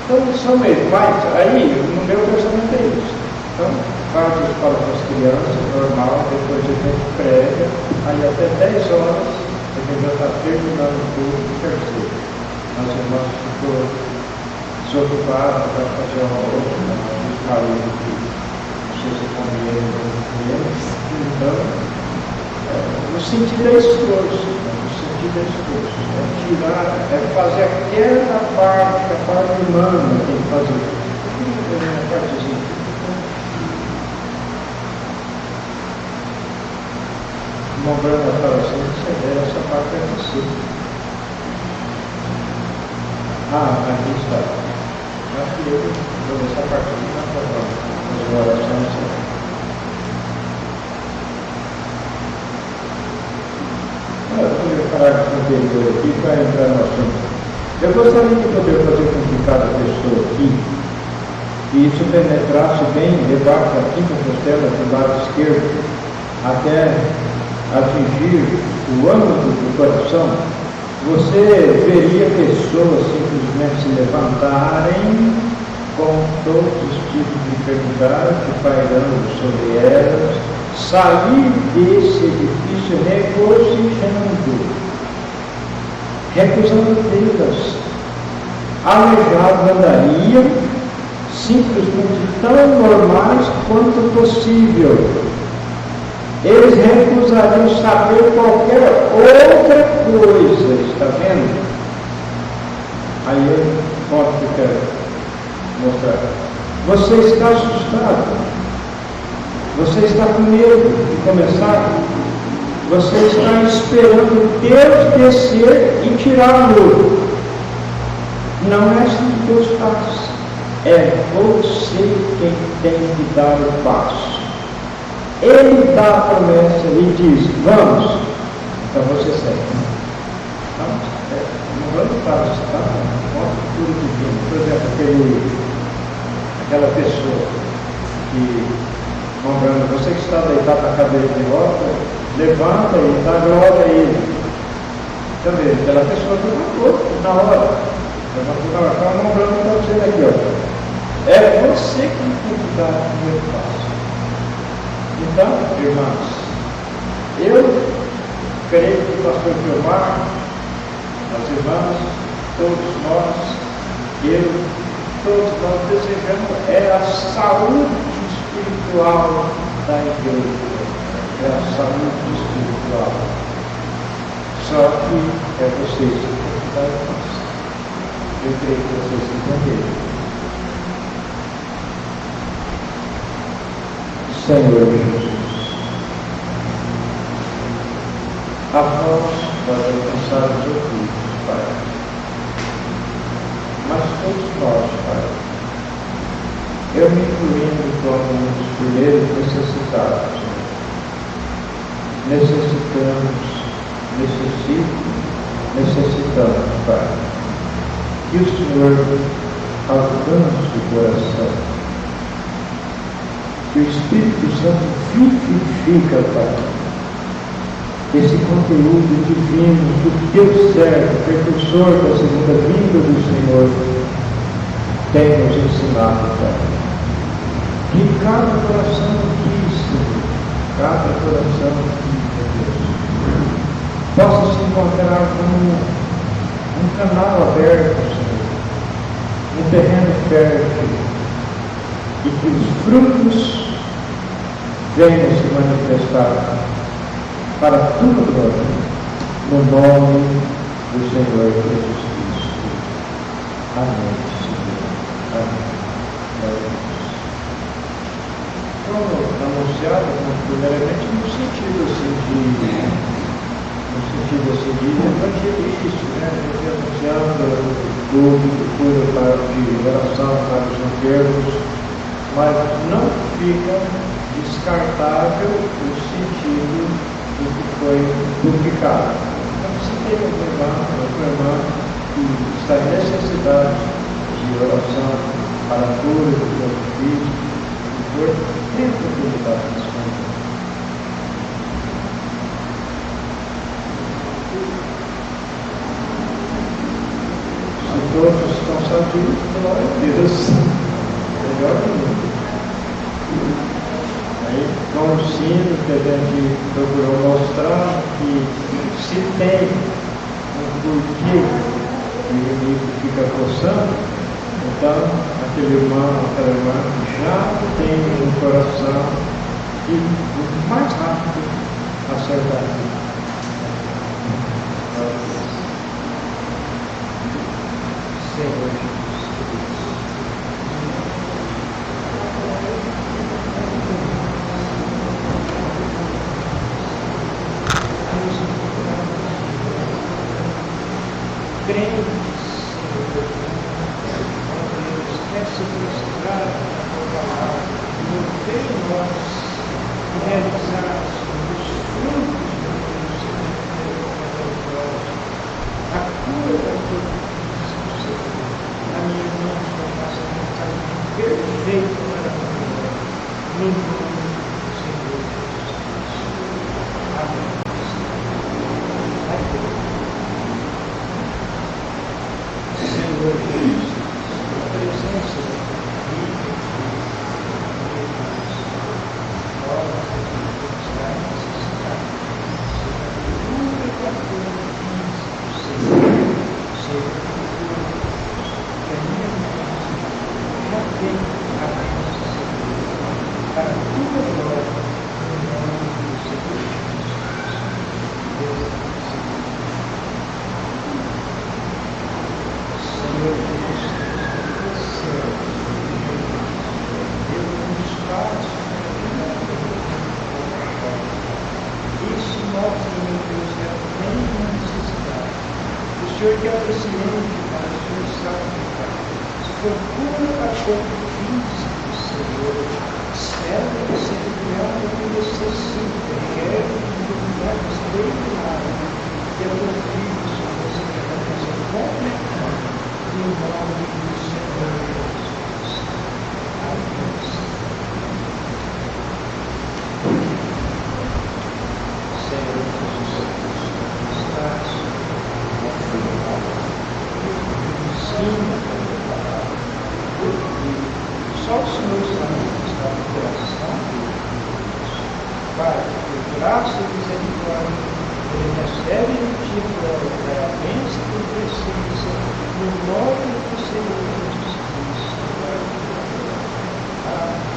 Então, são mesmo, mas aí, no meu pensamento é isso. Então, parte da escola para as crianças, normal, depois a gente prega, aí até 10 horas, a gente já está terminando o curso terceiro. As irmãs ficou desocupadas para fazer uma outra, os maridos que não sei se convieram com eles. Então, o sentido é esforço, é tirar, é fazer aquela parte, a parte humana tem que fazer. A partezinha. Uma branca estava assim, essa parte é possível. Aqui está. Acho que eu vou essa parte aqui na prova. As orações. Eu vou parar de conteúdo aqui para entrar no assunto. Eu gostaria de poder fazer com que cada pessoa aqui, e isso penetrasse bem debaixo da quinta costela do lado esquerdo, até atingir o âmago do coração, você veria pessoas simplesmente se levantarem com todos os tipos de enfermidade pairando sobre elas, sair desse edifício recusando Deus. Aleijados andariam simplesmente tão normais quanto possível. Eles recusariam saber qualquer outra coisa, está vendo? Aí eu mostro que eu quero mostrar. Você está assustado? Você está com medo de começar? Você está esperando Deus descer e tirar o muro. Não é assim que Deus faz. É você quem tem que dar o passo. Ele dá a promessa e diz, vamos. Então você segue. Não vamos para citar uma cultura divina. Por exemplo, aquela pessoa que, lembrando, você que está deitado na cadeira de roda, levanta e dá glória a ele. Também, aquela pessoa levantou na hora. Levantou na hora. Então, lembrando, está dizendo aqui, ó. É você que tem que dar o primeiro passo. Então, irmãos, eu creio que o pastor Gilmar, as irmãs, todos nós, todos nós desejamos a saúde espiritual da igreja. É a saúde espiritual. Só que é vocês que têm que dar o passo. Eu creio que vocês entenderam. Senhor Jesus, após nós alcançarmos o culto, Pai, mas todos nós, Pai, eu me incluindo como um dos primeiros necessitados, necessitamos, Pai, que o Senhor alcance o coração, que o Espírito Santo vivifica, Pai, esse conteúdo divino do teu servo, precursor da segunda vinda do Senhor, tem nos ensinado, Pai. Que cada coração aqui, Senhor, cada coração aqui, Deus, possa se encontrar como um canal aberto, Senhor, um terreno fértil, e que os frutos venham se manifestar para tudo glória, no nome do Senhor Jesus Cristo. Amém, Senhor. Amém. Como anunciado, primeiramente no sentido de evangelista, né? Anunciando o culto de oração para os enfermos, mas não fica descartável o sentido do que foi publicado. Então, se tem um irmão que está em necessidade de oração para a cura do corpo físico, tem oportunidade de responder. Se todos estão sabios, glória a Deus. Melhor ainda. Aí, com o sino que a gente procurou mostrar que se tem um porquê que o inimigo fica coçando, então aquele irmão, aquela irmã já tem um coração e o mais rápido acertar. Senhor Jesus. Crentes, quer se frustrar no ver nós realizar os frutos a cura da tua a minha irmã está passando um caminho perfeito para a vida, no nome do Senhor Jesus. Amém. Senhor que é paciente, Pai, o Senhor sabe, Pai. Se for cura para corpo físico, Senhor, serve que seja criado que necessita, requer que lugar extraordinário, que é o filho, Senhor, você quer fazer completar no nome do Senhor Jesus. Amém. Senhor Jesus Cristo, estás só o Senhor sabe o que está no coração deles. Pai, por graça e misericórdia, Ele recebe em ti glória, a bênção e presença, no nome do Senhor Jesus Cristo. Amém.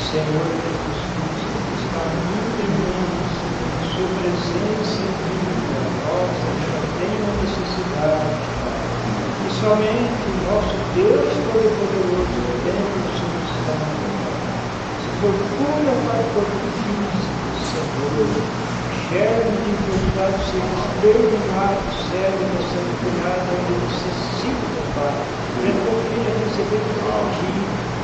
Senhor Jesus Cristo, que está muito em nós, sua presença em vida, nós já temos necessidade, e somente o nosso Deus Todo-Poderoso tem solução. Se for cura para o corpo físico, Senhor, germe de enfermidade seja exterminado, serve a ser curada, ele necessita, Pai, para que eu venha receber de ti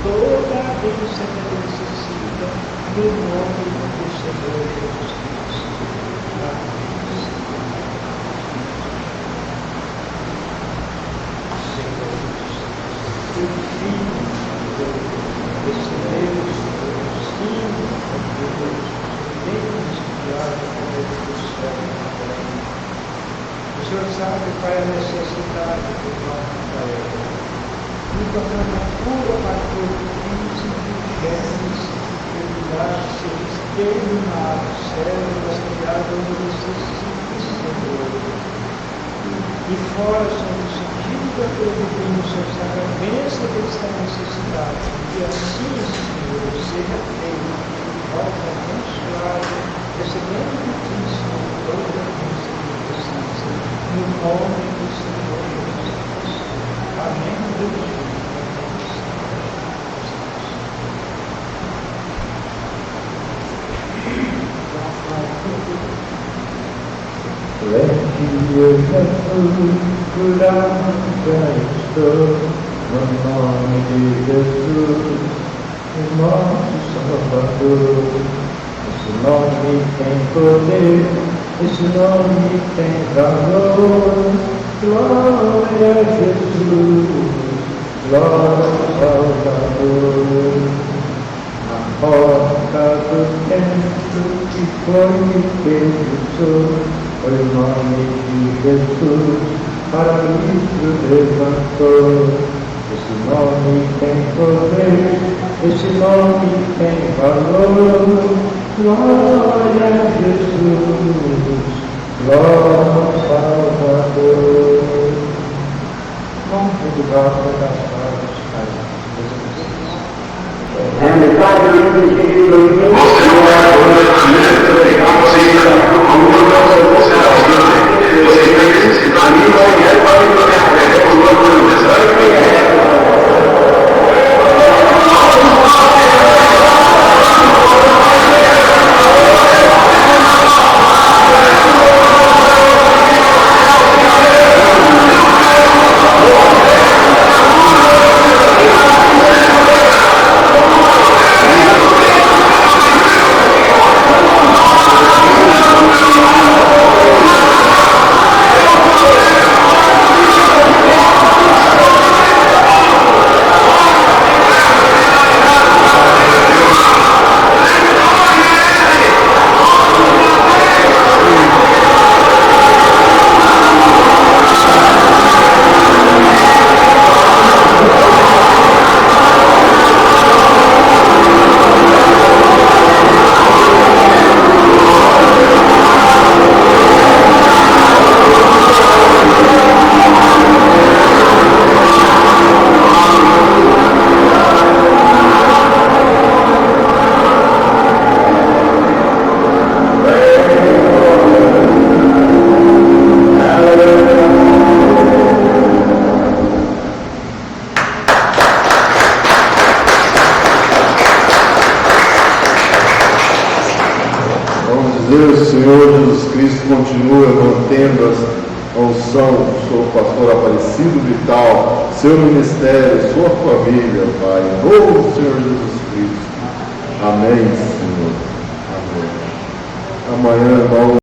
toda a bênção que ele necessita, no nome do Senhor Jesus Cristo. Amém. Senhor, teu Filho, esse Deus, Filho de Deus, Deus criado por Deus do céu e da terra. O Senhor sabe qual é a necessidade do nosso Pai. Encontrando a cura para o corpo físico, germes, enfermidades, seja exterminado, células criadas onde necessite, Senhor. E fora, Senhor, no sentido da tua divina, o Senhor sabe a bênção que está necessidade. E assim, Senhor, seja feito, volta abençoado, recebendo de ti, Senhor, toda a bênção que precisa, no nome do Senhor Jesus Cristo. Amém. Deus. Let you curar estou no nome de Jesus, o nosso Salvador. Esse nome tem poder, esse nome tem valor. Glória a Jesus, glória ao Salvador. Na porta do templo que foi perdido, foi o nome de Jesus, paralítico levantou. Esse nome tem poder, esse nome tem valor. Glória a Jesus, glória ao Salvador. Vamos pedir a das palavras. And the Father continues Deus, o Senhor Jesus Cristo continua mantendo a unção do pastor Aparecido Vital, seu ministério, sua família, Pai. Em nome do Senhor Jesus Cristo. Amém, Senhor. Amém. Amanhã, irmão.